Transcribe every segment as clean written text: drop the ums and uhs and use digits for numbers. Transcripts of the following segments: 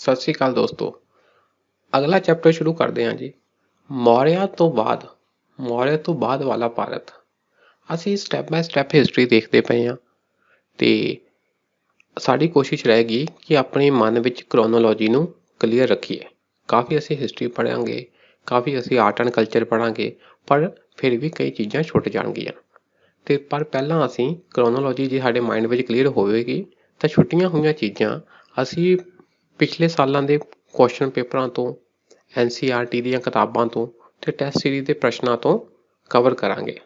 ਸਤਿ ਸ਼੍ਰੀ ਅਕਾਲ ਦੋਸਤੋ। ਅਗਲਾ ਚੈਪਟਰ ਸ਼ੁਰੂ ਕਰਦੇ ਹਾਂ ਜੀ। ਮੌਰਿਆ ਤੋਂ ਬਾਅਦ ਵਾਲਾ ਭਾਰਤ। ਅਸੀਂ ਸਟੈਪ ਬਾਏ ਸਟੈਪ ਹਿਸਟਰੀ ਦੇਖਦੇ ਪਏ ਹਾਂ ਤੇ ਸਾਡੀ ਕੋਸ਼ਿਸ਼ ਰਹੇਗੀ ਕਿ ਆਪਣੇ ਮਨ ਵਿੱਚ ਕ੍ਰੋਨੋਲੋਜੀ ਨੂੰ ਕਲੀਅਰ ਰੱਖੀਏ। ਕਾਫੀ ਅਸੀਂ ਹਿਸਟਰੀ ਪੜ੍ਹਾਂਗੇ, ਕਾਫੀ ਅਸੀਂ ਆਰਟ ਐਂਡ ਕਲਚਰ ਪੜ੍ਹਾਂਗੇ, ਪਰ ਫਿਰ ਵੀ ਕਈ ਚੀਜ਼ਾਂ ਛੁੱਟ ਜਾਣਗੀਆਂ। ਤੇ ਪਰ ਪਹਿਲਾਂ ਅਸੀਂ ਕ੍ਰੋਨੋਲੋਜੀ ਜੇ ਸਾਡੇ ਮਾਈਂਡ ਵਿੱਚ ਕਲੀਅਰ ਹੋਵੇਗੀ ਤਾਂ ਛੁੱਟੀਆਂ ਹੋਈਆਂ ਚੀਜ਼ਾਂ ਅਸੀਂ ਪਿਛਲੇ ਸਾਲਾਂ ਦੇ ਕੁਐਸਚਨ ਪੇਪਰਾਂ ਤੋਂ, NCERT ਦੀਆਂ ਕਿਤਾਬਾਂ ਤੋਂ ਤੇ ਟੈਸਟ ਸੀਰੀਜ਼ ਦੇ ਪ੍ਰਸ਼ਨਾਂ ਤੋਂ ਕਵਰ ਕਰਾਂਗੇ।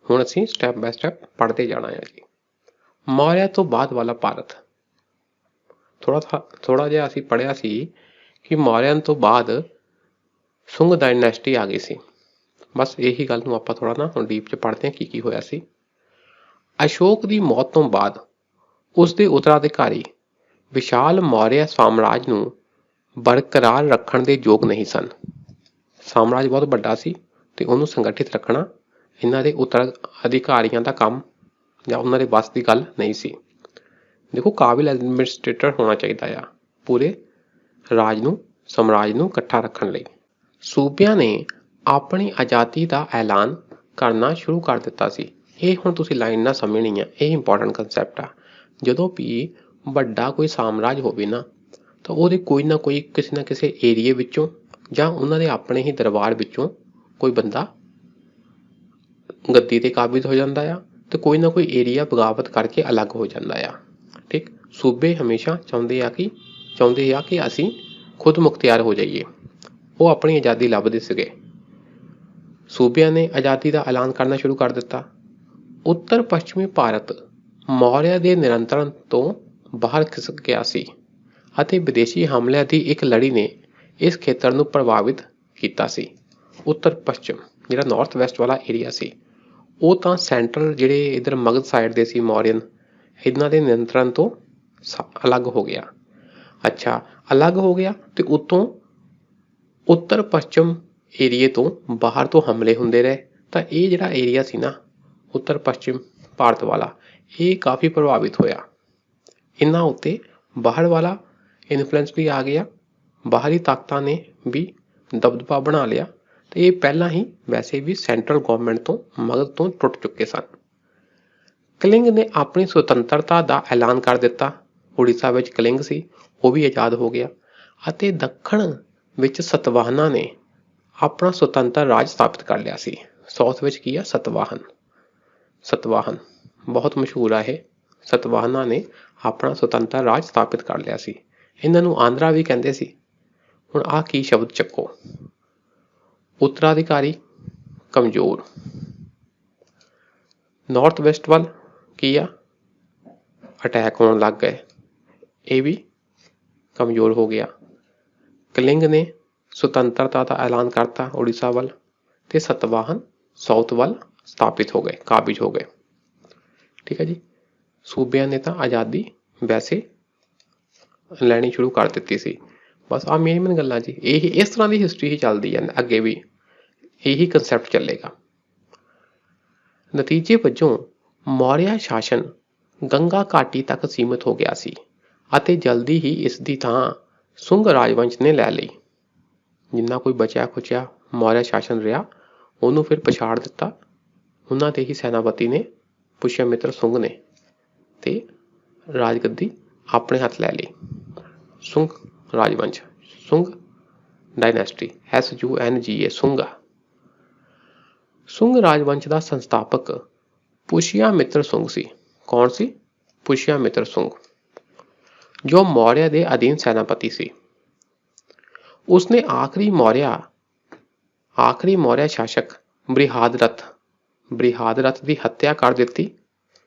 ਹੁਣ ਅਸੀਂ ਸਟੈਪ ਬਾਏ ਸਟੈਪ ਪੜ੍ਹਦੇ ਜਾਣਾ ਹੈ ਜੀ। ਮੌਰਿਆ ਤੋਂ ਬਾਅਦ ਵਾਲਾ ਭਾਰਤ। ਥੋੜਾ ਜਿਹਾ ਅਸੀਂ ਪੜ੍ਹਿਆ ਸੀ ਕਿ ਮੌਰਿਆਂ ਤੋਂ ਬਾਅਦ ਸੁੰਗ ਡਾਇਨੈਸਟੀ ਆ ਗਈ ਸੀ। ਬਸ ਇਹੀ ਗੱਲ ਨੂੰ ਆਪਾਂ ਥੋੜਾ ਹੁਣ ਡੀਪ 'ਚ ਪੜ੍ਹਦੇ ਹਾਂ ਕੀ ਹੋਇਆ ਸੀ। ਅਸ਼ੋਕ ਦੀ ਮੌਤ ਤੋਂ ਬਾਅਦ ਉਸ ਦੇ ਉੱਤਰਾਧਿਕਾਰੀ ਵਿਸ਼ਾਲ ਮੌਰਿਆ ਸਾਮਰਾਜ ਨੂੰ ਬਰਕਰਾਰ ਰੱਖਣ ਦੇ ਯੋਗ ਨਹੀਂ ਸਨ। ਸਾਮਰਾਜ ਬਹੁਤ ਵੱਡਾ ਸੀ ਤੇ ਉਹਨੂੰ ਸੰਗਠਿਤ ਰੱਖਣਾ ਇਹਨਾਂ ਦੇ ਉੱਤਰਾਧਿਕਾਰੀਆਂ ਦਾ ਕੰਮ ਜਾਂ ਉਹਨਾਂ ਦੇ ਵੱਸ ਦੀ ਗੱਲ ਨਹੀਂ ਸੀ। ਦੇਖੋ, ਕਾਬਿਲ ਐਡਮਿਨਿਸਟ੍ਰੇਟਰ ਹੋਣਾ ਚਾਹੀਦਾ ਆ ਪੂਰੇ ਸਾਮਰਾਜ ਨੂੰ ਇਕੱਠਾ ਰੱਖਣ ਲਈ। ਸੂਬਿਆਂ ਨੇ ਆਪਣੀ ਆਜ਼ਾਦੀ ਦਾ ਐਲਾਨ ਕਰਨਾ ਸ਼ੁਰੂ ਕਰ ਦਿੱਤਾ ਸੀ। ਇਹ ਹੁਣ ਤੁਸੀਂ ਲਾਈਨ ਨਾ ਸਮਝਣੀ ਆ, ਇਹ ਇੰਪੋਰਟੈਂਟ ਕੰਸੈਪਟ ਆ। ਜਦੋਂ ਵੀ ਵੱਡਾ ਕੋਈ ਸਾਮਰਾਜ ਹੋਵੇ ਨਾ ਤਾਂ ਉਹਦੇ ਕੋਈ ਨਾ ਕੋਈ ਕਿਸੇ ਨਾ ਕਿਸੇ ਏਰੀਏ ਵਿੱਚੋਂ ਜਾਂ ਉਹਨਾਂ ਦੇ ਆਪਣੇ ਹੀ ਦਰਬਾਰ ਵਿੱਚੋਂ ਕੋਈ ਬੰਦਾ ਗੱਦੀ ਤੇ ਕਾਬਿਜ਼ ਹੋ ਜਾਂਦਾ ਆ ਤੇ ਕੋਈ ਨਾ ਕੋਈ ਏਰੀਆ ਬਗਾਵਤ ਕਰਕੇ ਅਲੱਗ ਹੋ ਜਾਂਦਾ ਆ। ਠੀਕ, ਸੂਬੇ ਹਮੇਸ਼ਾ ਚਾਹੁੰਦੇ ਆ ਕਿ ਅਸੀਂ ਖੁਦ ਮੁਖਤਿਆਰ ਹੋ ਜਾਈਏ। ਉਹ ਆਪਣੀ ਆਜ਼ਾਦੀ ਲੱਭਦੇ ਸੀਗੇ। ਸੂਬਿਆਂ ਨੇ ਆਜ਼ਾਦੀ ਦਾ ਐਲਾਨ ਕਰਨਾ ਸ਼ੁਰੂ ਕਰ ਦਿੱਤਾ। ਉੱਤਰ ਪੱਛਮੀ ਭਾਰਤ ਮੌਰਿਆ ਦੇ ਨਿਯੰਤਰਣ ਤੋਂ ਬਾਹਰ ਖਿਸਕ ਗਿਆ ਸੀ ਅਤੇ ਵਿਦੇਸ਼ੀ ਹਮਲਿਆਂ ਦੀ ਇੱਕ ਲੜੀ ਨੇ ਇਸ ਖੇਤਰ ਨੂੰ ਪ੍ਰਭਾਵਿਤ ਕੀਤਾ ਸੀ। ਉੱਤਰ ਪੱਛਮ ਜਿਹੜਾ ਨਾਰਥ ਵੈਸਟ ਵਾਲਾ ਏਰੀਆ ਸੀ ਉਹ ਤਾਂ ਸੈਂਟਰਲ ਜਿਹੜੇ ਇੱਧਰ ਮਗਧ ਸਾਈਡ ਦੇ ਸੀ ਮੌਰੀਅਨ, ਇਹਨਾਂ ਦੇ ਨਿਯੰਤਰਣ ਤੋਂ ਅਲੱਗ ਹੋ ਗਿਆ। ਅੱਛਾ, ਅਲੱਗ ਹੋ ਗਿਆ ਤੇ ਉੱਤੋਂ ਉੱਤਰ ਪੱਛਮ ਏਰੀਏ ਤੋਂ ਬਾਹਰ ਤੋਂ ਹਮਲੇ ਹੁੰਦੇ ਰਹੇ ਤਾਂ ਇਹ ਜਿਹੜਾ ਏਰੀਆ ਸੀ ਨਾ ਉੱਤਰ ਪੱਛਮ ਭਾਰਤ ਵਾਲਾ, ਇਹ ਕਾਫੀ ਪ੍ਰਭਾਵਿਤ ਹੋਇਆ। ਇਹਨਾਂ ਉੱਤੇ ਬਾਹਰ ਵਾਲਾ ਇਨਫਲੂਐਂਸ ਵੀ ਆ ਗਿਆ, ਬਾਹਰੀ ਤਾਕਤਾਂ ਨੇ ਵੀ ਦਬਦਬਾ ਬਣਾ ਲਿਆ ਤੇ ਇਹ ਪਹਿਲਾਂ ਹੀ ਵੈਸੇ ਵੀ ਸੈਂਟਰਲ ਗਵਰਨਮੈਂਟ ਤੋਂ ਮਗਧ ਤੋਂ ਟੁੱਟ ਚੁੱਕੇ ਸਨ। ਕਲਿੰਗ ਨੇ ਆਪਣੀ ਸੁਤੰਤਰਤਾ ਦਾ ਐਲਾਨ ਕਰ ਦਿੱਤਾ। ਉੜੀਸਾ ਵਿੱਚ ਕਲਿੰਗ ਸੀ, ਉਹ ਵੀ ਆਜ਼ਾਦ ਹੋ ਗਿਆ ਅਤੇ ਦੱਖਣ ਵਿੱਚ ਸਤਵਾਹਨਾਂ ਨੇ ਆਪਣਾ ਸੁਤੰਤਰ ਰਾਜ ਸਥਾਪਿਤ ਕਰ ਲਿਆ ਸੀ। ਸਾਊਥ ਵਿੱਚ ਕੀ ਆ? ਸਤਵਾਹਨ ਬਹੁਤ ਮਸ਼ਹੂਰ ਆ ਇਹ। ਸਤਵਾਹਨਾਂ ਨੇ ਆਪਣਾ ਸੁਤੰਤਰ ਰਾਜ ਸਥਾਪਿਤ ਕਰ ਲਿਆ ਸੀ। ਇਹਨਾਂ ਨੂੰ ਆਂਧਰਾ ਵੀ ਕਹਿੰਦੇ ਸੀ। ਹੁਣ ਆਹ ਕੀ ਸ਼ਬਦ ਚੱਕੋ। ਉੱਤਰਾਧਿਕਾਰੀ ਕਮਜ਼ੋਰ। ਨਾਰਥ ਵੈਸਟ ਵੱਲ ਕੀ ਆ? ਅਟੈਕ ਹੋਣ ਲੱਗ ਗਏ, ਇਹ ਵੀ ਕਮਜ਼ੋਰ ਹੋ ਗਿਆ। ਕਲਿੰਗ ਨੇ ਸੁਤੰਤਰਤਾ ਦਾ ਐਲਾਨ ਕਰਤਾ ਉੜੀਸਾ ਵੱਲ ਤੇ ਸਤਵਾਹਨ ਸਾਊਥ ਵੱਲ ਸਥਾਪਿਤ ਹੋ ਗਏ, ਕਾਬਿਜ਼ ਹੋ ਗਏ। ਠੀਕ ਹੈ ਜੀ। ਸੂਬਿਆਂ ਨੇ ਤਾਂ ਆਜ਼ਾਦੀ ਵੈਸੇ ਲੈਣੀ ਸ਼ੁਰੂ ਕਰ ਦਿੱਤੀ ਸੀ। ਬਸ ਆਹ ਮੇਨ ਗੱਲਾਂ ਜੀ। ਇਹ ਇਸ ਤਰ੍ਹਾਂ ਦੀ ਹਿਸਟਰੀ ਹੀ ਚੱਲਦੀ ਹੈ, ਅੱਗੇ ਵੀ ਇਹੀ ਕੰਸੈਪਟ ਚੱਲੇਗਾ। ਨਤੀਜੇ ਵਜੋਂ ਮੌਰਿਆ ਸ਼ਾਸਨ ਗੰਗਾ ਘਾਟੀ ਤੱਕ ਸੀਮਿਤ ਹੋ ਗਿਆ ਸੀ ਅਤੇ ਜਲਦੀ ਹੀ ਇਸ ਦੀ ਥਾਂ ਸੁੰਗ ਰਾਜਵੰਸ਼ ਨੇ ਲੈ ਲਈ। ਜਿੰਨਾ ਕੋਈ ਬਚਿਆ ਖੁਚਿਆ ਮੌਰਿਆ ਸ਼ਾਸਨ ਰਿਹਾ ਉਹਨੂੰ ਫਿਰ ਪਛਾੜ ਦਿੱਤਾ ਉਹਨਾਂ ਦੇ ਹੀ ਸੈਨਾਪਤੀ ਨੇ, ਪੁਸ਼ਯਮਿੱਤਰ ਸੁੰਗ ਨੇ, ਤੇ ਰਾਜਗੱਦੀ ਆਪਣੇ ਹੱਥ ਲੈ ਲਈ। ਸੁੰਗ ਰਾਜਵੰਸ਼, ਸੁੰਗ ਡਾਇਨੈਸਟੀ, SUNGA, ਸੁੰਗਾ। ਸੁੰਗ ਰਾਜਵੰਸ਼ ਦਾ ਸੰਸਥਾਪਕ ਪੁਸ਼ਯਮਿੱਤਰ ਸੁੰਗ ਸੀ। ਕੌਣ ਸੀ? ਪੁਸ਼ਯਮਿੱਤਰ ਸੁੰਗ, ਜੋ ਮੌਰਿਆ ਦੇ ਅਧੀਨ ਸੈਨਾਪਤੀ ਸੀ। ਉਸਨੇ ਆਖਰੀ ਮੌਰਿਆ ਸ਼ਾਸਕ ਬ੍ਰਿਹਾਦਰਥ ਦੀ ਹੱਤਿਆ ਕਰ ਦਿੱਤੀ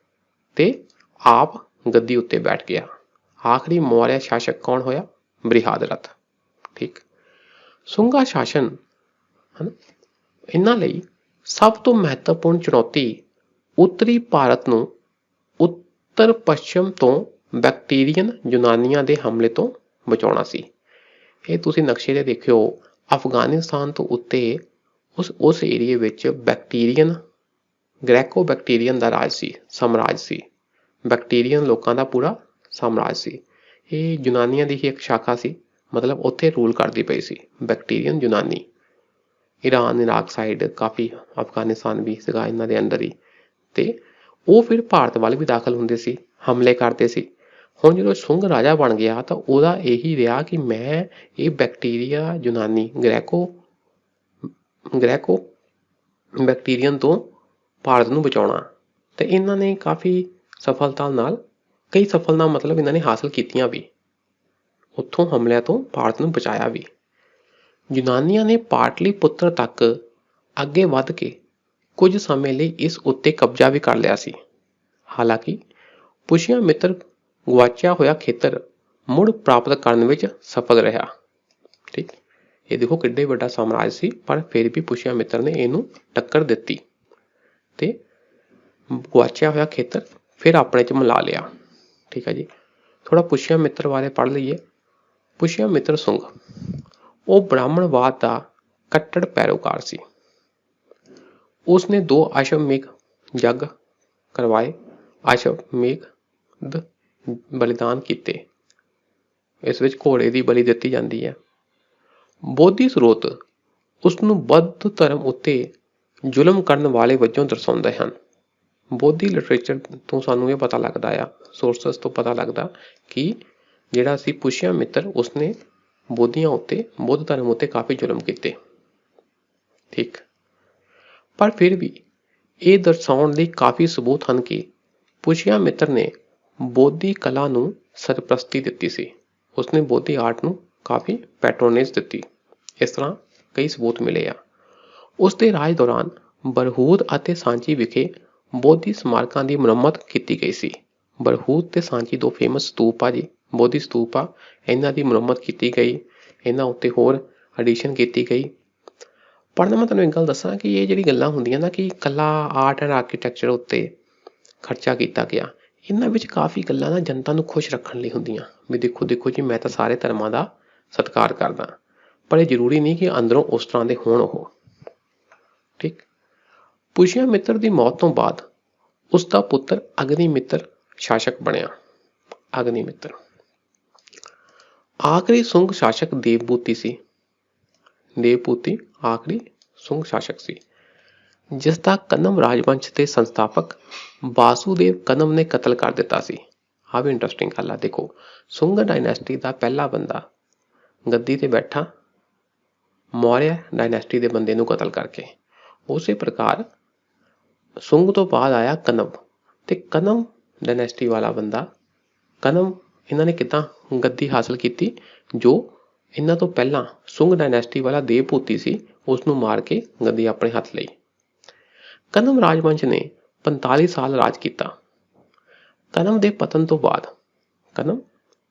ਤੇ ਆਪ ਗੱਦੀ ਉੱਤੇ ਬੈਠ ਗਿਆ। ਆਖਰੀ ਮੌਰਿਆ ਸ਼ਾਸਕ ਕੌਣ ਹੋਇਆ? ਬ੍ਰਿਹਾਦਰਥ। ਠੀਕ। ਸੁੰਗਾ ਸ਼ਾਸਨ ਇਹਨਾਂ ਲਈ ਸਭ ਤੋਂ ਮਹੱਤਵਪੂਰਨ ਚੁਣੌਤੀ ਉੱਤਰੀ ਭਾਰਤ ਨੂੰ ਉੱਤਰ ਪੱਛਮ ਤੋਂ ਬੈਕਟੀਰੀਅਨ ਯੂਨਾਨੀਆਂ ਦੇ ਹਮਲੇ ਤੋਂ ਬਚਾਉਣਾ ਸੀ। ਇਹ ਤੁਸੀਂ ਨਕਸ਼ੇ ਤੇ ਦੇਖਿਓ, ਅਫਗਾਨਿਸਤਾਨ ਤੋਂ ਉੱਤੇ ਉਸ ਏਰੀਏ ਵਿੱਚ ਗ੍ਰੈਕੋ ਬੈਕਟੀਰੀਅਨ ਦਾ ਸਾਮਰਾਜ ਸੀ। ਬੈਕਟੀਰੀਅਨ ਲੋਕਾਂ ਦਾ ਪੂਰਾ ਸਾਮਰਾਜ ਸੀ। ਇਹ ਯੂਨਾਨੀਆਂ ਦੀ ਹੀ ਇੱਕ ਸ਼ਾਖਾ ਸੀ मतलब उत्थे रूल करदी पई सी बैक्टीरियन यूनानी। ईरान इराक साइड काफ़ी अफगानिस्तान भी सीगा इन्हां दे अंदर ही। ते ਉਹ ਫਿਰ ਭਾਰਤ ਵੱਲ ਵੀ ਦਾਖਲ ਹੁੰਦੇ ਸੀ, ਹਮਲੇ ਕਰਦੇ ਸੀ। ਹੁਣ ਜਦੋਂ ਸੁੰਗ ਰਾਜਾ ਬਣ ਗਿਆ ਤਾਂ ਉਹਦਾ ਇਹੀ ਰਿਹਾ ਕਿ ਮੈਂ ਇਹ ਬੈਕਟੀਰੀਆ ਯੂਨਾਨੀ ਗ੍ਰੈਕੋ ਬੈਕਟੀਰੀਅਨ ਤੋਂ ਭਾਰਤ ਨੂੰ ਬਚਾਉਣਾ। ਤੇ ਇਹਨਾਂ ਨੇ ਕਾਫੀ ਸਫਲਤਾ ਨਾਲ, ਕਈ ਸਫਲਤਾ ਮਤਲਬ ਇਹਨਾਂ ਨੇ ਹਾਸਲ ਕੀਤੀਆਂ ਵੀ, ਉੱਥੋਂ ਹਮਲਿਆਂ ਤੋਂ ਭਾਰਤ ਨੂੰ ਬਚਾਇਆ ਵੀ। ਯੂਨਾਨੀਆਂ ਨੇ ਪਾਟਲੀਪੁੱਤਰ ਤੱਕ ਅੱਗੇ ਵੱਧ ਕੇ ਕੁਝ ਸਮੇਂ ਲਈ ਇਸ ਉੱਤੇ ਕਬਜ਼ਾ ਵੀ ਕਰ ਲਿਆ ਸੀ। ਹਾਲਾਂਕਿ ਪੁਸ਼ਯਮਿੱਤਰ ਗੁਆਚਿਆ ਹੋਇਆ ਖੇਤਰ ਮੁੜ ਪ੍ਰਾਪਤ ਕਰਨ ਵਿੱਚ ਸਫਲ ਰਿਹਾ। ਠੀਕ, ਇਹ ਦੇਖੋ ਕਿੱਡੇ ਵੱਡਾ ਸਾਮਰਾਜ ਸੀ, ਪਰ ਫਿਰ ਵੀ ਪੁਸ਼ਯਮਿੱਤਰ ਨੇ ਇਹਨੂੰ ਟੱਕਰ ਦਿੱਤੀ ਤੇ ਗੁਆਚਿਆ ਹੋਇਆ ਖੇਤਰ ਫਿਰ ਆਪਣੇ 'ਚ ਮਿਲਾ ਲਿਆ। ਠੀਕ ਹੈ ਜੀ, ਥੋੜ੍ਹਾ ਪੁਸ਼ਯਮਿੱਤਰ ਬਾਰੇ ਪੜ੍ਹ ਲਈਏ। ਪੁਸ਼ਯਮਿੱਤਰ ਸੁੰਗ ਉਹ ਬ੍ਰਾਹਮਣਵਾਦ ਦਾ ਕੱਟੜ ਪੈਰੋਕਾਰ ਸੀ। ਉਸਨੇ 2 ਅਸ਼ਵਮੇਧ ਯੱਗ ਕਰਵਾਏ, ਅਸ਼ਵਮੇਧ ਬਲੀਦਾਨ ਕੀਤੇ। ਇਸ ਵਿੱਚ ਘੋੜੇ ਦੀ ਬਲੀ ਦਿੱਤੀ ਜਾਂਦੀ ਹੈ। ਬੋਧੀ ਸਰੋਤ ਉਸਨੂੰ ਬੁੱਧ ਧਰਮ ਉੱਤੇ ਜ਼ੁਲਮ ਕਰਨ ਵਾਲੇ ਵਜੋਂ ਦਰਸਾਉਂਦੇ ਹਨ। ਬੋਧੀ ਲਿਟਰੇਚਰ ਤੋਂ ਸਾਨੂੰ ਇਹ ਪਤਾ ਲੱਗਦਾ ਆ, ਸੋਰਸਸ ਤੋਂ ਪਤਾ ਲੱਗਦਾ ਕਿ ਜਿਹੜਾ ਸੀ ਪੁਸ਼ਯਮਿੱਤਰ ਉਸਨੇ ਬੋਧੀਆਂ ਉੱਤੇ, ਬੁੱਧ ਧਰਮ ਉੱਤੇ ਕਾਫੀ ਜ਼ੁਲਮ ਕੀਤੇ। ਠੀਕ, ਪਰ ਫਿਰ ਵੀ ਇਹ ਦਰਸਾਉਣ ਲਈ ਕਾਫੀ ਸਬੂਤ ਹਨ ਕਿ ਪੁਸ਼ਯਮਿੱਤਰ ਨੇ ਬੋਧੀ ਕਲਾ ਨੂੰ ਸਰਪ੍ਰਸਤੀ ਦਿੱਤੀ ਸੀ। ਉਸਨੇ ਬੋਧੀ ਆਰਟ ਨੂੰ ਕਾਫੀ ਪੈਟਰੋਨੇਜ ਦਿੱਤੀ। ਇਸ ਤਰ੍ਹਾਂ ਕਈ ਸਬੂਤ ਮਿਲੇ ਆ। ਉਸਦੇ ਰਾਜ ਦੌਰਾਨ ਬਰਹੂਦ ਅਤੇ ਸਾਂਚੀ ਵਿਖੇ ਬੋਧੀ ਸਮਾਰਕਾਂ ਦੀ ਮੁਰੰਮਤ ਕੀਤੀ ਗਈ ਸੀ। ਬਰਹੂਦ ਤੇ ਸਾਂਚੀ 2 ਫੇਮਸ ਸਤੂਪ ਆ ਜੀ, ਬੋਧੀ ਸਤੂਪ ਆ। ਇਹਨਾਂ ਦੀ ਮੁਰੰਮਤ ਕੀਤੀ ਗਈ, ਇਹਨਾਂ ਉੱਤੇ ਹੋਰ ਐਡੀਸ਼ਨ ਕੀਤੀ ਗਈ। ਪਰ ਮੈਂ ਤੁਹਾਨੂੰ ਇੱਕ ਗੱਲ ਦੱਸਾਂ ਕਿ ਇਹ ਜਿਹੜੀ ਗੱਲਾਂ ਹੁੰਦੀਆਂ ਨਾ ਕਿ ਇਕੱਲਾ ਆਰਟ ਐਂਡ ਆਰਕੀਟੈਕਚਰ ਉੱਤੇ ਖਰਚਾ ਕੀਤਾ ਗਿਆ, ਇਹਨਾਂ ਵਿੱਚ ਕਾਫੀ ਗੱਲਾਂ ਨਾ ਜਨਤਾ ਨੂੰ ਖੁਸ਼ ਰੱਖਣ ਲਈ ਹੁੰਦੀਆਂ ਵੀ ਦੇਖੋ ਜੀ ਮੈਂ ਤਾਂ ਸਾਰੇ ਧਰਮਾਂ ਦਾ ਸਤਿਕਾਰ ਕਰਦਾ, ਪਰ ਇਹ ਜ਼ਰੂਰੀ ਨਹੀਂ ਕਿ ਅੰਦਰੋਂ ਉਸ ਤਰ੍ਹਾਂ ਦੇ ਹੋਣ ਉਹ। ਠੀਕ, ਪੁਸ਼ਯਮਿੱਤਰ ਦੀ ਮੌਤ ਤੋਂ ਬਾਅਦ ਉਸਦਾ ਪੁੱਤਰ ਅਗਨੀਮਿੱਤਰ ਸ਼ਾਸਕ ਬਣਿਆ। ਅਗਨੀਮਿੱਤਰ ਆਖਰੀ ਸੁੰਗ ਸ਼ਾਸਕ ਦੇਵਭੂਤੀ ਸੀ। ਦੇਵਭੂਤੀ ਆਖਰੀ ਸੁੰਗ ਸ਼ਾਸਕ ਸੀ, ਜਿਸ ਦਾ ਕਨਮ ਰਾਜਵੰਸ਼ ਦੇ ਸੰਸਥਾਪਕ ਵਾਸੂਦੇਵ ਕਨਮ ਨੇ ਕਤਲ ਕਰ ਦਿੱਤਾ ਸੀ। ਆਹ ਵੀ ਇੰਟਰਸਟਿੰਗ ਗੱਲ ਆ। ਦੇਖੋ, ਸੁੰਗ ਡਾਇਨੈਸਟੀ ਦਾ ਪਹਿਲਾ ਬੰਦਾ ਗੱਦੀ ਤੇ ਬੈਠਾ ਮੌਰਿਆ ਡਾਇਨੈਸਟੀ ਦੇ ਬੰਦੇ ਨੂੰ ਕਤਲ ਕਰਕੇ। ਉਸੇ ਪ੍ਰਕਾਰ ਸੁੰਗ ਤੋਂ ਬਾਅਦ ਆਇਆ ਕਨਮ, ਤੇ ਕਨਮ ਡਾਇਨੈਸਟੀ ਵਾਲਾ ਬੰਦਾ, ਕਨਮ ਇਹਨਾਂ ਨੇ ਕਿੱਦਾਂ ਗੱਦੀ ਹਾਸਲ ਕੀਤੀ, ਜੋ ਇਹਨਾਂ ਤੋਂ ਪਹਿਲਾਂ ਸੁੰਗ ਡਾਇਨੈਸਟੀ ਵਾਲਾ ਦੇਵਭੂਤੀ ਸੀ ਉਸਨੂੰ ਮਾਰ ਕੇ ਗੱਦੀ ਆਪਣੇ ਹੱਥ ਲਈ। ਕਨਮ ਰਾਜਵੰਸ਼ ਨੇ 45 ਸਾਲ ਰਾਜ ਕੀਤਾ। ਕਨਮ ਦੇ ਪਤਨ ਤੋਂ ਬਾਅਦ, ਕਨਮ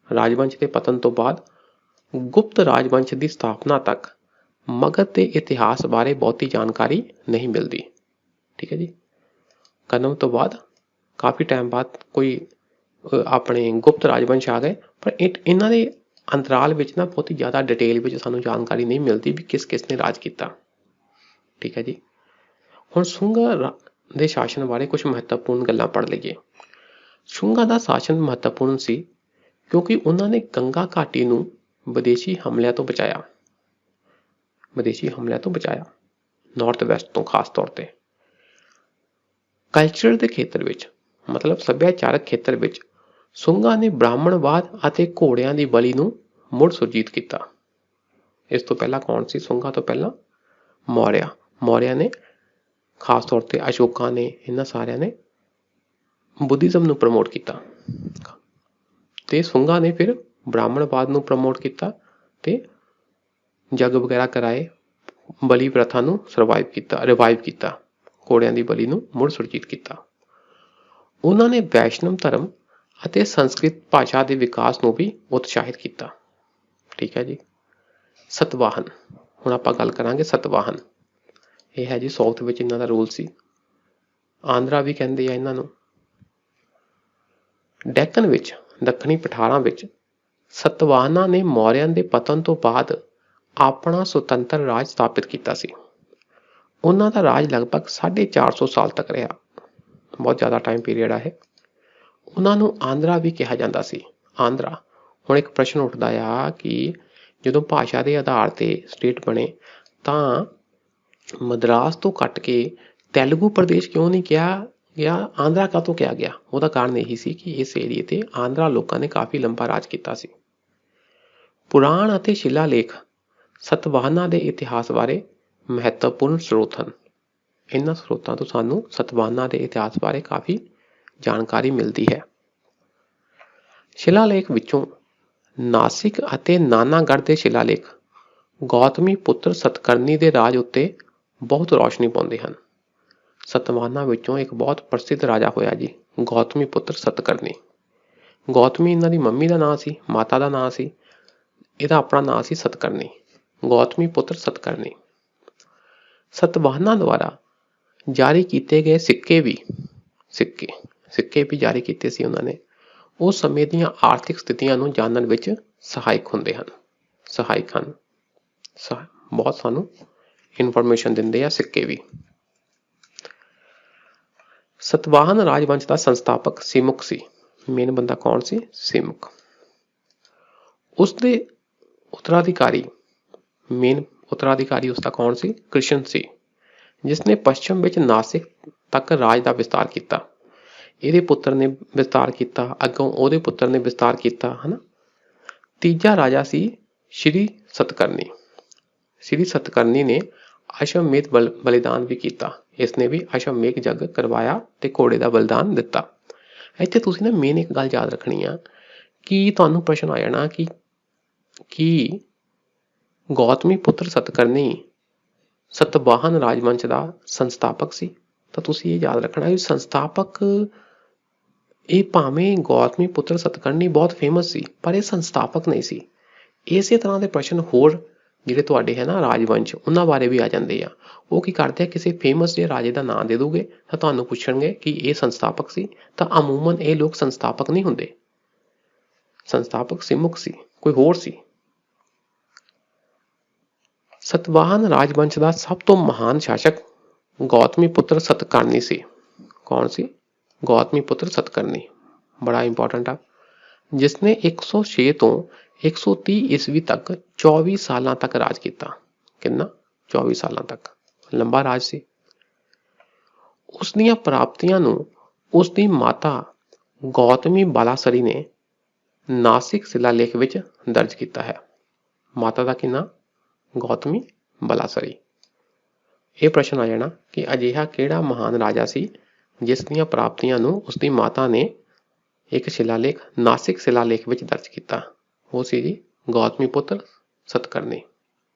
ਰਾਜਵੰਸ਼ ਦੇ ਪਤਨ ਤੋਂ ਬਾਅਦ ਗੁਪਤ ਰਾਜਵੰਸ਼ ਦੀ ਸਥਾਪਨਾ ਤੱਕ ਮਗਧ ਦੇ ਇਤਿਹਾਸ ਬਾਰੇ ਬਹੁਤੀ ਜਾਣਕਾਰੀ ਨਹੀਂ ਮਿਲਦੀ। ਠੀਕ ਹੈ ਜੀ, ਕਨਮ ਤੋਂ ਬਾਅਦ ਕਾਫੀ ਟਾਈਮ ਬਾਅਦ ਕੋਈ ਆਪਣੇ ਗੁਪਤ ਰਾਜਵੰਸ਼ ਆ ਗਏ, ਪਰ ਇਹਨਾਂ ਦੇ ਅੰਤਰਾਲ ਵਿੱਚ ਨਾ ਬਹੁਤ ਹੀ ਜ਼ਿਆਦਾ ਡਿਟੇਲ ਵਿੱਚ ਸਾਨੂੰ ਜਾਣਕਾਰੀ ਨਹੀਂ ਮਿਲਦੀ ਵੀ ਕਿਸ ਕਿਸ ਨੇ ਰਾਜ ਕੀਤਾ। ਠੀਕ ਹੈ ਜੀ, ਹੁਣ ਸੁੰਗਾਂ ਦੇ ਸ਼ਾਸਨ ਬਾਰੇ ਕੁਝ ਮਹੱਤਵਪੂਰਨ ਗੱਲਾਂ ਪੜ੍ਹ ਲਈਏ। ਸੁੰਗਾਂ ਦਾ ਸ਼ਾਸਨ ਮਹੱਤਵਪੂਰਨ ਸੀ ਕਿਉਂਕਿ ਉਹਨਾਂ ਨੇ ਗੰਗਾ ਘਾਟੀ ਨੂੰ ਵਿਦੇਸ਼ੀ ਹਮਲਿਆਂ ਤੋਂ ਬਚਾਇਆ। ਨਾਰਥ ਵੈਸਟ ਤੋਂ ਖਾਸ ਤੌਰ ਤੇ। ਕਲਚਰ ਦੇ ਖੇਤਰ ਵਿੱਚ, ਮਤਲਬ ਸੱਭਿਆਚਾਰਕ ਖੇਤਰ ਵਿੱਚ ਸੁੰਗਾਂ ਨੇ ਬ੍ਰਾਹਮਣਵਾਦ ਅਤੇ ਘੋੜਿਆਂ ਦੀ ਬਲੀ ਨੂੰ ਮੁੜ ਸੁਰਜੀਤ ਕੀਤਾ। ਇਸ ਤੋਂ ਪਹਿਲਾਂ ਕੌਣ ਸੀ? ਸੁੰਗਾਂ ਤੋਂ ਪਹਿਲਾਂ ਮੌਰਿਆ ਨੇ, ਖਾਸ ਤੌਰ ਤੇ ਅਸ਼ੋਕਾ ਨੇ, ਇਹਨਾਂ ਸਾਰਿਆਂ ਨੇ ਬੁੱਧਿਜ਼ਮ ਨੂੰ ਪ੍ਰਮੋਟ ਕੀਤਾ, ਤੇ ਸੁੰਗਾਂ ਨੇ ਫਿਰ ਬ੍ਰਾਹਮਣਵਾਦ ਨੂੰ ਪ੍ਰਮੋਟ ਕੀਤਾ ਤੇ ਜੱਗ ਵਗੈਰਾ ਕਰਾਏ, ਬਲੀ ਪ੍ਰਥਾ ਨੂੰ ਰਿਵਾਈਵ ਕੀਤਾ, ਘੋੜਿਆਂ ਦੀ ਬਲੀ ਨੂੰ ਮੁੜ ਸੁਰਜੀਤ ਕੀਤਾ। ਉਹਨਾਂ ਨੇ ਵੈਸ਼ਨਵ ਧਰਮ ਅਤੇ ਸੰਸਕ੍ਰਿਤ ਭਾਸ਼ਾ ਦੇ ਵਿਕਾਸ ਨੂੰ ਵੀ ਉਤਸ਼ਾਹਿਤ ਕੀਤਾ। ਠੀਕ ਹੈ ਜੀ। ਸਤਵਾਹਨ, ਹੁਣ ਆਪਾਂ ਗੱਲ ਕਰਾਂਗੇ ਸਤਵਾਹਨ। ਇਹ ਹੈ ਜੀ ਸਾਊਥ ਵਿੱਚ ਇਹਨਾਂ ਦਾ ਰੂਲ ਸੀ, ਆਂਧਰਾ ਵੀ ਕਹਿੰਦੇ ਆ ਇਹਨਾਂ ਨੂੰ। ਡੈਕਨ ਵਿੱਚ, ਦੱਖਣੀ ਪਠਾਰਾਂ ਵਿੱਚ ਸਤਵਾਹਨਾਂ ਨੇ ਮੌਰਿਆਂ ਦੇ ਪਤਨ ਤੋਂ ਬਾਅਦ ਆਪਣਾ ਸੁਤੰਤਰ ਰਾਜ ਸਥਾਪਿਤ ਕੀਤਾ ਸੀ। ਉਹਨਾਂ ਦਾ ਰਾਜ ਲਗਭਗ 450 ਸਾਲ ਤੱਕ ਰਿਹਾ, ਬਹੁਤ ਜ਼ਿਆਦਾ ਟਾਈਮ ਪੀਰੀਅਡ ਆ ਇਹ। ਉਹਨਾਂ ਨੂੰ ਆਂਧਰਾ ਵੀ ਕਿਹਾ ਜਾਂਦਾ ਸੀ। ਆਂਧਰਾ, ਹੁਣ ਇੱਕ ਪ੍ਰਸ਼ਨ ਉੱਠਦਾ ਆ ਕਿ ਜਦੋਂ ਭਾਸ਼ਾ ਦੇ ਆਧਾਰ ਤੇ ਸਟੇਟ ਬਣੇ ਤਾਂ ਮਦਰਾਸ ਤੋਂ ਕੱਟ ਕੇ ਤੇਲਗੂ ਪ੍ਰਦੇਸ਼ ਕਿਉਂ ਨਹੀਂ ਕਿਹਾ ਗਿਆ, ਆਂਧਰਾ ਕਾਹਤੋਂ ਕਿਹਾ ਗਿਆ? ਉਹਦਾ ਕਾਰਨ ਇਹੀ ਸੀ ਕਿ ਇਸ ਏਰੀਏ ਤੇ ਆਂਧਰਾ ਲੋਕਾਂ ਨੇ ਕਾਫੀ ਲੰਬਾ ਰਾਜ ਕੀਤਾ ਸੀ। ਪੁਰਾਣ ਅਤੇ ਸ਼ਿਲਾਲੇਖ ਸਤਵਾਹਨਾਂ ਦੇ ਇਤਿਹਾਸ ਬਾਰੇ ਮਹੱਤਵਪੂਰਨ ਸਰੋਤ ਹਨ। ਇਹਨਾਂ ਸਰੋਤਾਂ ਤੋਂ ਸਾਨੂੰ ਸਤਵਾਹਨਾਂ ਦੇ ਇਤਿਹਾਸ ਬਾਰੇ ਕਾਫੀ ਜਾਣਕਾਰੀ ਮਿਲਦੀ ਹੈ। ਸ਼ਿਲਾਲੇਖ ਵਿੱਚੋਂ ਨਾਸਿਕ ਅਤੇ ਨਾਨਾਗੜ੍ਹ ਦੇ ਸ਼ਿਲਾਲੇਖ ਗੌਤਮੀ ਪੁੱਤਰ ਸਤਕਰਨੀ ਦੇ ਰਾਜ ਉੱਤੇ ਬਹੁਤ ਰੌਸ਼ਨੀ ਪਾਉਂਦੇ ਹਨ। ਸਤਵਾਹਨਾਂ ਵਿੱਚੋਂ ਇੱਕ ਬਹੁਤ ਪ੍ਰਸਿੱਧ ਰਾਜਾ ਹੋਇਆ ਜੀ ਗੌਤਮੀ ਪੁੱਤਰ ਸਤਕਰਨੀ। ਗੌਤਮੀ ਇਹਨਾਂ ਦੀ ਮੰਮੀ ਦਾ ਨਾਂ ਸੀ, ਮਾਤਾ ਦਾ ਨਾਂ ਸੀ, ਇਹਦਾ ਆਪਣਾ ਨਾਂ ਸੀ ਸਤਕਰਨੀ। ਗੌਤਮੀ ਪੁੱਤਰ ਸਤਕਰਨੀ। ਸਤਵਾਹਨਾਂ ਦੁਆਰਾ ਜਾਰੀ ਕੀਤੇ ਗਏ ਸਿੱਕੇ ਵੀ ਜਾਰੀ ਕੀਤੇ ਸੀ ਉਹਨਾਂ ਨੇ, ਉਸ ਸਮੇਂ ਦੀਆਂ ਆਰਥਿਕ ਸਥਿਤੀਆਂ ਨੂੰ ਜਾਣਨ ਵਿੱਚ ਸਹਾਇਕ ਹਨ। ਬਹੁਤ ਸਾਨੂੰ ਇਨਫੋਰਮੇਸ਼ਨ ਦਿੰਦੇ ਆ ਸਿੱਕੇ ਵੀ। ਸਤਵਾਹਨ ਰਾਜਵੰਸ਼ ਦਾ ਸੰਸਥਾਪਕ ਸਿਮੁਖ ਸੀ। ਮੇਨ ਬੰਦਾ ਕੌਣ ਸੀ? ਸਿਮੁਖ। ਉਸਦੇ ਮੇਨ ਉੱਤਰਾਧਿਕਾਰੀ ਉਸਦਾ ਕੌਣ ਸੀ? ਕ੍ਰਿਸ਼ਨ ਸੀ, ਜਿਸਨੇ ਪੱਛਮ ਵਿੱਚ ਨਾਸਿਕ ਤੱਕ ਰਾਜ ਦਾ ਵਿਸਤਾਰ ਕੀਤਾ। ਇਹਦੇ ਪੁੱਤਰ ਨੇ ਵਿਸਤਾਰ ਕੀਤਾ, ਅੱਗੋਂ ਉਹਦੇ ਪੁੱਤਰ ਨੇ ਵਿਸਤਾਰ ਕੀਤਾ, ਹਨਾ। ਤੀਜਾ ਰਾਜਾ ਸੀ ਸ਼੍ਰੀ ਸਤਕਰਨੀ। ਸ਼੍ਰੀ ਸਤਕਰਨੀ ਨੇ ਅਸ਼ਵਮੇਧ ਬਲੀਦਾਨ ਵੀ ਕੀਤਾ। ਇਸਨੇ ਵੀ ਅਸ਼ਵਮੇਧ ਯੱਗ ਕਰਵਾਇਆ ਤੇ ਘੋੜੇ ਦਾ ਬਲੀਦਾਨ ਦਿੱਤਾ। ਇੱਥੇ ਤੁਸੀਂ ਨਾ ਮੇਨ ਇੱਕ ਗੱਲ ਯਾਦ ਰੱਖਣੀ ਆ ਕਿ ਤੁਹਾਨੂੰ ਪ੍ਰਸ਼ਨ ਆ ਜਾਣਾ ਕਿ ਗੌਤਮੀ ਪੁੱਤਰ ਸਤਕਰਨੀ ਸਤਵਾਹਨ ਰਾਜਵੰਸ਼ ਦਾ ਸੰਸਥਾਪਕ ਸੀ। ਤਾਂ ਤੁਸੀਂ ਇਹ ਯਾਦ ਰੱਖਣਾ ਕਿ ਸੰਸਥਾਪਕ ਇਹ ਭਾਵੇਂ ਗੌਤਮੀ ਪੁੱਤਰ ਸਤਕਰਨੀ ਬਹੁਤ ਫੇਮਸ ਸੀ, ਪਰ ਇਹ ਸੰਸਥਾਪਕ ਨਹੀਂ ਸੀ। ਇਸੇ ਤਰ੍ਹਾਂ ਦੇ ਪ੍ਰਸ਼ਨ ਹੋਰ ਜਿਹੜੇ ਤੁਹਾਡੇ ਹੈ ਨਾ ਰਾਜਵੰਸ਼, ਉਹਨਾਂ ਬਾਰੇ ਵੀ ਆ ਜਾਂਦੇ ਆ। ਉਹ ਕੀ ਕਰਦੇ ਆ, ਕਿਸੇ ਫੇਮਸ ਜਿਹੇ ਰਾਜੇ ਦਾ ਨਾਂ ਦੇ ਦੋਗੇ ਤਾਂ ਤੁਹਾਨੂੰ ਪੁੱਛਣਗੇ ਕਿ ਇਹ ਸੰਸਥਾਪਕ ਸੀ, ਤਾਂ ਅਮੂਮਨ ਇਹ ਲੋਕ ਸੰਸਥਾਪਕ ਨਹੀਂ ਹੁੰਦੇ। ਸੰਸਥਾਪਕ ਸਿਮੁਖ ਸੀ, ਕੋਈ ਹੋਰ ਸੀ। ਸਤਵਾਹਨ ਰਾਜਵੰਸ਼ ਦਾ ਸਭ ਤੋਂ ਮਹਾਨ ਸ਼ਾਸਕ ਗੌਤਮੀ ਪੁੱਤਰ ਸਤਕਰਨੀ ਸੀ। ਕੌਣ ਸੀ? ਗੌਤਮੀ ਪੁੱਤਰ ਸਤਕਰਨੀ। ਬੜਾ ਇੰਪੋਰਟੈਂਟ ਆ। ਜਿਸਨੇ 106 ਤੋਂ 130 ਈਸਵੀ ਤੱਕ 24 ਸਾਲਾਂ ਤੱਕ ਰਾਜ ਕੀਤਾ। ਕਿੰਨਾ? 24 ਸਾਲਾਂ ਤੱਕ। ਲੰਬਾ ਰਾਜ ਸੀ। ਉਸ ਦੀਆਂ ਪ੍ਰਾਪਤੀਆਂ ਨੂੰ ਉਸ ਦੀ ਮਾਤਾ ਗੌਤਮੀ ਬਾਲਾਸਰੀ ਨੇ ਨਾਸਿਕ ਸ਼ਿਲਾਲੇਖ ਵਿੱਚ ਦਰਜ ਕੀਤਾ ਹੈ। ਮਾਤਾ ਦਾ ਕੀ ਨਾਂ? ਗੌਤਮੀ ਬਾਲਾਸਰੀ। ਇਹ ਪ੍ਰਸ਼ਨ ਆ ਜਾਣਾ ਕਿ ਅਜਿਹਾ ਕਿਹੜਾ ਮਹਾਨ ਰਾਜਾ ਸੀ ਜਿਸ ਦੀਆਂ ਪ੍ਰਾਪਤੀਆਂ ਨੂੰ ਉਸ ਦੀ ਮਾਤਾ ਨੇ ਇੱਕ ਸ਼ਿਲਾਲੇਖ ਨਾਸਿਕ ਸ਼ਿਲਾਲੇਖ ਵਿੱਚ ਦਰਜ ਕੀਤਾ? ਉਹ ਸੀ ਜੀ ਗੌਤਮੀ ਪੁੱਤਰ ਸਤਕਰਨੀ।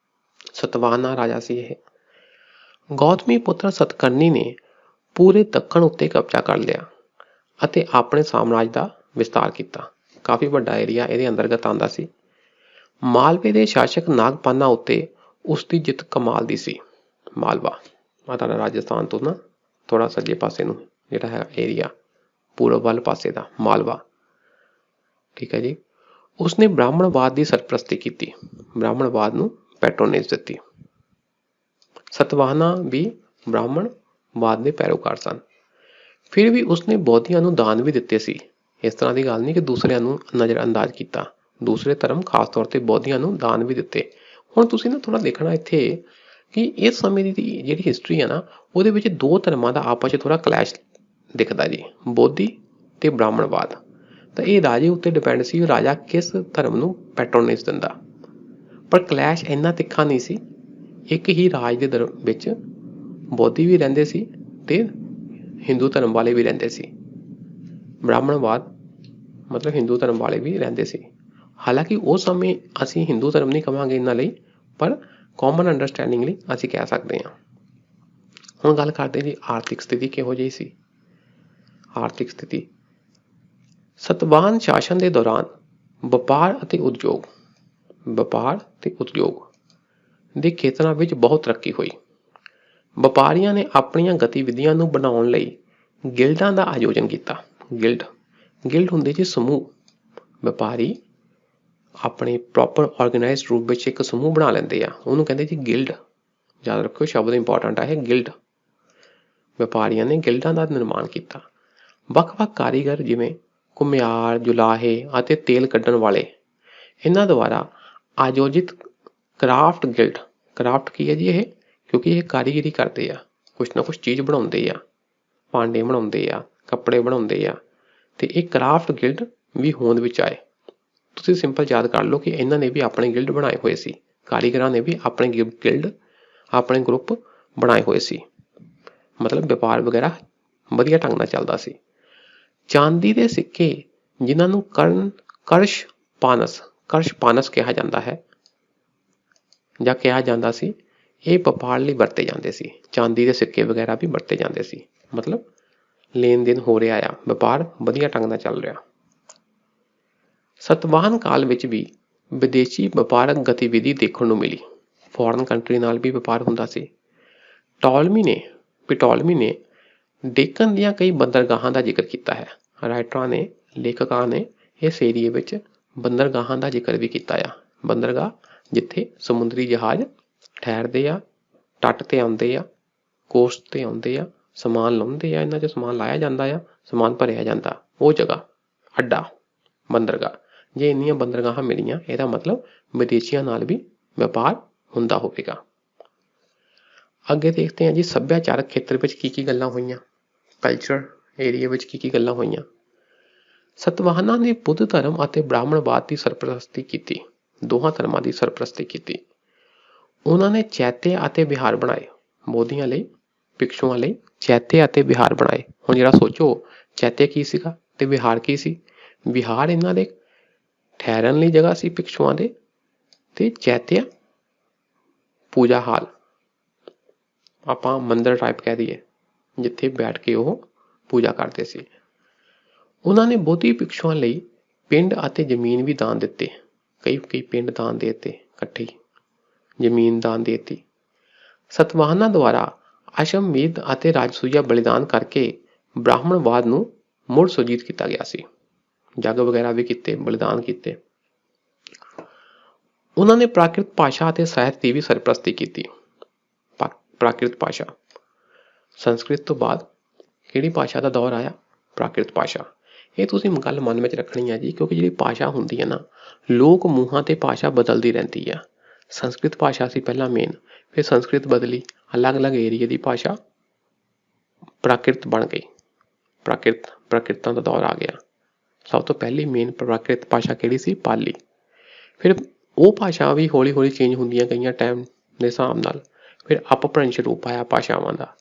ਸਤਵਾਹਨਾ ਰਾਜਾ ਸੀ ਇਹ। ਗੌਤਮੀ ਪੁੱਤਰ ਸਤਕਰਨੀ ਨੇ ਪੂਰੇ ਦੱਖਣ ਉੱਤੇ ਕਬਜ਼ਾ ਕਰ ਲਿਆ ਅਤੇ ਆਪਣੇ ਸਾਮਰਾਜ ਦਾ ਵਿਸਤਾਰ ਕੀਤਾ। ਕਾਫੀ ਵੱਡਾ ਏਰੀਆ ਇਹਦੇ ਅੰਤਰਗਤ ਆਉਂਦਾ ਸੀ। ਮਾਲਵੇ ਦੇ ਸ਼ਾਸਕ ਨਾਗਪਾਨਾ ਉੱਤੇ ਉਸ ਦੀ ਜਿੱਤ ਕਮਾਲ ਦੀ ਸੀ। ਮਾਲਵਾ ਤੁਹਾਡਾ ਰਾਜਸਥਾਨ ਤੋਂ ਨਾ ਥੋੜਾ ਸੱਜੇ ਪਾਸੇ ਨੂੰ ਜਿਹੜਾ ਹੈ ਏਰੀਆ, ਪੂਰਬ ਵੱਲ ਪਾਸੇ ਦਾ ਮਾਲਵਾ, ਠੀਕ ਹੈ ਜੀ। ਉਸਨੇ ਬ੍ਰਾਹਮਣਵਾਦ ਦੀ ਸਰਪ੍ਰਸਤੀ ਕੀਤੀ, ਬ੍ਰਾਹਮਣਵਾਦ ਨੂੰ ਪੈਟਰੋਨੇਜ ਦਿੱਤੀ। ਸਤਵਾਹਨਾ ਵੀ ਬ੍ਰਾਹਮਣਵਾਦ ਦੇ ਪੈਰੋਕਾਰ ਸਨ। ਫਿਰ ਵੀ ਉਸਨੇ ਬੋਧੀਆਂ ਨੂੰ ਦਾਨ ਵੀ ਦਿੱਤੇ ਸੀ। ਇਸ ਤਰ੍ਹਾਂ ਦੀ ਗੱਲ ਨਹੀਂ ਕਿ ਦੂਸਰਿਆਂ ਨੂੰ ਨਜ਼ਰਅੰਦਾਜ਼ ਕੀਤਾ। ਦੂਸਰੇ ਧਰਮ ਖਾਸ ਤੌਰ ਤੇ ਬੋਧੀਆਂ ਨੂੰ ਦਾਨ ਵੀ ਦਿੱਤੇ। ਹੁਣ ਤੁਸੀਂ ਨਾ ਥੋੜਾ ਦੇਖਣਾ ਇੱਥੇ ਕਿ ਇਸ ਸਮੇਂ ਦੀ ਜਿਹੜੀ ਹਿਸਟਰੀ ਹੈ ਨਾ, ਉਹਦੇ ਵਿੱਚ ਦੋ ਧਰਮਾਂ ਦਾ ਆਪਸ 'ਚ ਥੋੜਾ ਕਲੈਸ਼ ਦਿਖਦਾ ਜੀ, ਬੋਧੀ ਤੇ ਬ੍ਰਾਹਮਣਵਾਦ। ਤਾਂ ਇਹ ਰਾਜੇ ਉੱਤੇ ਡਿਪੈਂਡ ਸੀ, ਰਾਜਾ ਕਿਸ ਧਰਮ ਨੂੰ ਪੈਟਰੋਨੇਜ ਦਿੰਦਾ। ਪਰ ਕਲੈਸ਼ ਇੰਨਾ ਤਿੱਖਾ ਨਹੀਂ ਸੀ। ਇੱਕ ਹੀ ਰਾਜ ਦੇ ਵਿੱਚ ਬੋਧੀ ਵੀ ਰਹਿੰਦੇ ਸੀ ਤੇ ਹਿੰਦੂ ਧਰਮ ਵਾਲੇ ਵੀ ਰਹਿੰਦੇ ਸੀ। ਬ੍ਰਾਹਮਣਵਾਦ ਮਤਲਬ ਹਿੰਦੂ ਧਰਮ ਵਾਲੇ ਵੀ ਰਹਿੰਦੇ ਸੀ। ਹਾਲਾਂਕਿ ਉਸ ਸਮੇਂ ਅਸੀਂ ਹਿੰਦੂ ਧਰਮ ਨਹੀਂ ਕਹਾਂਗੇ ਇਹਨਾਂ ਲਈ, ਪਰ ਕਾਮਨ ਅੰਡਰਸਟੈਂਡਿੰਗ ਲਈ ਅਸੀਂ ਕਹਿ ਸਕਦੇ ਹਾਂ। ਹੁਣ ਗੱਲ ਕਰਦੇ ਜੀ ਆਰਥਿਕ ਸਥਿਤੀ ਕਿਹੋ ਜਿਹੀ ਸੀ। ਆਰਥਿਕ ਸਥਿਤੀ ਸਤਵਾਹਨ ਸ਼ਾਸਨ ਦੇ ਦੌਰਾਨ ਵਪਾਰ ਅਤੇ ਉਦਯੋਗ ਦੇ ਖੇਤਰਾਂ ਵਿੱਚ ਬਹੁਤ ਤਰੱਕੀ ਹੋਈ। ਵਪਾਰੀਆਂ ਨੇ ਆਪਣੀਆਂ ਗਤੀਵਿਧੀਆਂ ਨੂੰ ਬਣਾਉਣ ਲਈ ਗਿਲਡਾਂ ਦਾ ਆਯੋਜਨ ਕੀਤਾ। ਗਿਲਡ ਹੁੰਦੇ ਜੀ ਸਮੂਹ। ਵਪਾਰੀ ਆਪਣੇ ਪ੍ਰੋਪਰ ਆਰਗੇਨਾਈਜ਼ਡ ਰੂਪ ਵਿੱਚ ਇੱਕ ਸਮੂਹ ਬਣਾ ਲੈਂਦੇ ਆ, ਉਹਨੂੰ ਕਹਿੰਦੇ ਜੀ ਗਿਲਡ। ਯਾਦ ਰੱਖਿਓ ਸ਼ਬਦ ਇੰਪੋਰਟੈਂਟ ਹੈ ਗਿਲਡ। ਵਪਾਰੀਆਂ ਨੇ ਗਿਲਡਾਂ ਦਾ ਨਿਰਮਾਣ ਕੀਤਾ। ਵੱਖ-ਵੱਖ ਕਾਰੀਗਰ ਜਿਵੇਂ ਘੁਮਿਆਰ, ਜੁਲਾਹੇ ਅਤੇ ਤੇਲ ਕੱਢਣ ਵਾਲੇ, ਇਹਨਾਂ ਦੁਆਰਾ ਆਯੋਜਿਤ ਕਰਾਫਟ ਗਿਲਡ। ਕਰਾਫਟ ਕੀ ਹੈ ਜੀ? ਇਹ ਕਿਉਂਕਿ ਇਹ ਕਾਰੀਗਰੀ ਕਰਦੇ ਆ, ਕੁਛ ਨਾ ਕੁਛ ਚੀਜ਼ ਬਣਾਉਂਦੇ ਆ, ਭਾਂਡੇ ਬਣਾਉਂਦੇ ਆ, ਕੱਪੜੇ ਬਣਾਉਂਦੇ ਆ, ਤੇ ਇਹ ਕਰਾਫਟ ਗਿਲਡ ਵੀ ਹੋਂਦ ਵਿੱਚ ਆਏ। ਤੁਸੀਂ ਸਿੰਪਲ ਯਾਦ ਕਰ ਲਓ ਕਿ ਇਹਨਾਂ ਨੇ ਵੀ ਆਪਣੇ ਗਿਲਡ ਬਣਾਏ ਹੋਏ ਸੀ, ਕਾਰੀਗਰਾਂ ਨੇ ਵੀ ਆਪਣੇ ਗਿਲਡ, ਆਪਣੇ ਗਰੁੱਪ ਬਣਾਏ ਹੋਏ ਸੀ। ਮਤਲਬ ਵਪਾਰ ਵਗੈਰਾ ਵਧੀਆ ਢੰਗ ਨਾਲ ਚੱਲਦਾ ਸੀ। ਚਾਂਦੀ ਦੇ ਸਿੱਕੇ ਜਿਨ੍ਹਾਂ ਨੂੰ ਕਰਸ਼ਪਾਨਸ ਕਿਹਾ ਜਾਂਦਾ ਹੈ ਜਾਂ ਕਿਹਾ ਜਾਂਦਾ ਸੀ, ਇਹ ਵਪਾਰ ਲਈ ਵਰਤੇ ਜਾਂਦੇ ਸੀ। ਚਾਂਦੀ ਦੇ ਸਿੱਕੇ ਵਗੈਰਾ ਵੀ ਵਰਤੇ ਜਾਂਦੇ ਸੀ, ਮਤਲਬ ਲੈਣ ਦੇਣ ਹੋ ਰਿਹਾ ਆ, ਵਪਾਰ ਵਧੀਆ ਢੰਗ ਨਾਲ ਚੱਲ ਰਿਹਾ। ਸਤਵਾਹਨ ਕਾਲ ਵਿੱਚ ਵੀ ਵਿਦੇਸ਼ੀ ਵਪਾਰਕ ਗਤੀਵਿਧੀ ਦੇਖਣ ਨੂੰ ਮਿਲੀ। ਫੋਰਨ ਕੰਟਰੀ ਨਾਲ ਵੀ ਵਪਾਰ ਹੁੰਦਾ ਸੀ। ਪਟੋਲਮੀ ਨੇ ਡੇਕਨ ਦੀਆਂ ਕਈ ਬੰਦਰਗਾਹਾਂ ਦਾ ਜ਼ਿਕਰ ਕੀਤਾ ਹੈ। ਰਾਈਟਰਾਂ ਨੇ, ਲੇਖਕਾਂ ਨੇ ਇਸ ਏਰੀਏ ਵਿੱਚ ਬੰਦਰਗਾਹਾਂ ਦਾ ਜ਼ਿਕਰ ਵੀ ਕੀਤਾ ਆ। ਬੰਦਰਗਾਹ ਜਿੱਥੇ ਸਮੁੰਦਰੀ ਜਹਾਜ਼ ਠਹਿਰਦੇ ਆ, ਤੱਟ ਤੇ ਆਉਂਦੇ ਆ, ਕੋਸਟ ਤੇ ਆਉਂਦੇ ਆ, ਸਮਾਨ ਲਾਉਂਦੇ ਆ, ਇਹਨਾਂ 'ਚ ਸਮਾਨ ਲਾਇਆ ਜਾਂਦਾ ਆ, ਸਮਾਨ ਭਰਿਆ ਜਾਂਦਾ, ਉਹ ਜਗ੍ਹਾ ਅੱਡਾ ਬੰਦਰਗਾਹ। ਜੇ ਇੰਨੀਆਂ ਬੰਦਰਗਾਹਾਂ ਮਿਲੀਆਂ, ਇਹਦਾ ਮਤਲਬ ਵਿਦੇਸ਼ੀਆਂ ਨਾਲ ਵੀ ਵਪਾਰ ਹੁੰਦਾ ਹੋਵੇਗਾ। ਅੱਗੇ ਦੇਖਦੇ ਹਾਂ ਜੀ, ਸੱਭਿਆਚਾਰਕ ਖੇਤਰ ਵਿੱਚ ਕੀ ਕੀ ਗੱਲਾਂ ਹੋਈਆਂ, ਕਲਚਰ ਏਰੀਏ ਵਿੱਚ ਕੀ ਕੀ ਗੱਲਾਂ ਹੋਈਆਂ। ਸਤਵਾਹਨਾਂ ਨੇ ਬੁੱਧ ਧਰਮ ਅਤੇ ਬ੍ਰਾਹਮਣਵਾਦ ਦੀ ਸਰਪ੍ਰਸਤੀ ਕੀਤੀ, ਦੋਹਾਂ ਧਰਮਾਂ ਦੀ ਸਰਪ੍ਰਸਤੀ ਕੀਤੀ। ਉਹਨਾਂ ਨੇ ਚੈਤਯ ਅਤੇ ਵਿਹਾਰ ਬਣਾਏ, ਬੋਧੀਆਂ ਲਈ, ਭਿਕਸ਼ੂਆਂ ਲਈ ਚੈਤਯ ਅਤੇ ਵਿਹਾਰ ਬਣਾਏ। ਹੁਣ ਜਿਹੜਾ ਸੋਚੋ, ਚੈਤਯ ਕੀ ਸੀਗਾ ਤੇ ਵਿਹਾਰ ਕੀ ਸੀ? ਵਿਹਾਰ ਇਹਨਾਂ ਦੇ ਠਹਿਰਨ ਲਈ ਜਗ੍ਹਾ ਸੀ ਭਿਕਸ਼ੂਆਂ ਦੇ, ਤੇ ਚੈਤਯ ਪੂਜਾ ਹਾਲ, ਆਪਾਂ ਮੰਦਿਰ ਟਾਈਪ ਕਹਿ ਦਈਏ, ਜਿੱਥੇ ਬੈਠ ਕੇ ਉਹ ਪੂਜਾ ਕਰਦੇ ਸੀ। ਉਹਨਾਂ ਨੇ ਬੋਧੀ ਭਿਕਸ਼ੂਆਂ ਲਈ ਪਿੰਡ ਅਤੇ ਜ਼ਮੀਨ ਵੀ ਦਾਨ ਦਿੱਤੇ, ਕਈ ਪਿੰਡ ਦਾਨ ਦੇ ਦਿੱਤੇ, ਇਕੱਠੀ ਜ਼ਮੀਨ ਦਾਨ ਦੇ ਦਿੱਤੀ। ਸਤਵਾਹਨਾਂ ਦੁਆਰਾ ਅਸ਼ਵਮੇਧ ਅਤੇ ਰਾਜਸੂਇਆ ਬਲੀਦਾਨ ਕਰਕੇ ਬ੍ਰਾਹਮਣਵਾਦ ਨੂੰ ਮੁੜ ਸੁਰਜੀਤ ਕੀਤਾ ਗਿਆ ਸੀ। ਜੱਗ ਵਗੈਰਾ ਵੀ ਕੀਤੇ, ਬਲੀਦਾਨ ਕੀਤੇ। ਉਹਨਾਂ ਨੇ ਪ੍ਰਾਕ੍ਰਿਤ ਭਾਸ਼ਾ ਅਤੇ ਸਾਹਿਤ ਦੀ ਵੀ ਸਰਪ੍ਰਸਤੀ ਕੀਤੀ। ਪ੍ਰਾਕ੍ਰਿਤ ਭਾਸ਼ਾ, ਸੰਸਕ੍ਰਿਤ ਤੋਂ ਬਾਅਦ ਕਿਹੜੀ ਭਾਸ਼ਾ ਦਾ ਦੌਰ ਆਇਆ? ਪ੍ਰਾਕ੍ਰਿਤ ਭਾਸ਼ਾ। ਇਹ ਤੁਸੀਂ ਗੱਲ ਮਨ ਵਿੱਚ ਰੱਖਣੀ ਹੈ ਜੀ, ਕਿਉਂਕਿ ਜਿਹੜੀ ਭਾਸ਼ਾ ਹੁੰਦੀ ਹੈ ਨਾ, ਲੋਕ ਮੂੰਹਾਂ ਤੇ ਭਾਸ਼ਾ ਬਦਲਦੀ ਰਹਿੰਦੀ ਆ। ਸੰਸਕ੍ਰਿਤ ਭਾਸ਼ਾ ਸੀ ਪਹਿਲਾਂ ਮੇਨ, ਫਿਰ ਸੰਸਕ੍ਰਿਤ ਬਦਲੀ, ਅਲੱਗ-ਅਲੱਗ ਏਰੀਏ ਦੀ ਭਾਸ਼ਾ ਪ੍ਰਾਕ੍ਰਿਤ ਬਣ ਗਈ। ਪ੍ਰਾਕ੍ਰਿਤਾਂ ਦਾ ਦੌਰ ਆ ਗਿਆ। ਸਭ ਤੋਂ ਪਹਿਲੀ ਮੇਨ ਪ੍ਰਾਕ੍ਰਿਤ ਭਾਸ਼ਾ ਕਿਹੜੀ ਸੀ? ਪਾਲੀ। ਫਿਰ ਉਹ ਭਾਸ਼ਾ ਵੀ ਹੌਲੀ ਹੌਲੀ ਚੇਂਜ ਹੁੰਦੀਆਂ ਗਈਆਂ ਟਾਈਮ ਦੇ ਹਿਸਾਬ ਨਾਲ। ਫਿਰ ਅਪਭ੍ਰੰਸ਼ ਰੂਪ ਆਇਆ ਭਾਸ਼ਾਵਾਂ ਦਾ।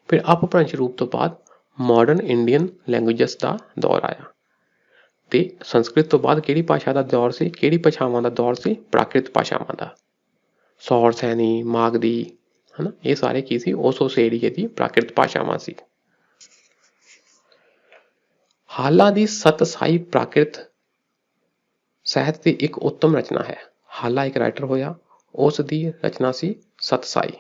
ਫਿਰ ਅਪਭ੍ਰੰਸ਼ ਰੂਪ ਤੋਂ ਬਾਅਦ ਮਾਡਰਨ ਇੰਡੀਅਨ ਲੈਂਗੁਏਜਸ ਦਾ ਦੌਰ ਆਇਆ। ਤੇ ਸੰਸਕ੍ਰਿਤ ਤੋਂ ਬਾਅਦ ਕਿਹੜੀ ਭਾਸ਼ਾ ਦਾ ਦੌਰ ਸੀ? ਕਿਹੜੀ ਭਾਸ਼ਾਵਾਂ ਦਾ ਦੌਰ ਸੀ? ਪ੍ਰਾਕ੍ਰਿਤ ਭਾਸ਼ਾਵਾਂ ਦਾ। ਸੌਰ ਸੈਣੀ, ਮਾਗਧੀ, ਹਨਾ, ਇਹ ਸਾਰੇ ਕੀ ਸੀ? ਉਸ ਏਰੀਏ ਦੀ ਪ੍ਰਾਕ੍ਰਿਤ ਭਾਸ਼ਾਵਾਂ ਸੀ। ਹਾਲਾਂ ਦੀ ਸਤਸਾਈ ਪ੍ਰਾਕ੍ਰਿਤ ਸਾਹਿਤ ਦੀ ਇੱਕ ਉੱਤਮ ਰਚਨਾ ਹੈ। ਹਾਲਾ ਇੱਕ ਰਾਈਟਰ ਹੋਇਆ, ਉਸ ਦੀ ਰਚਨਾ ਸੀ ਸਤਸਾਈ।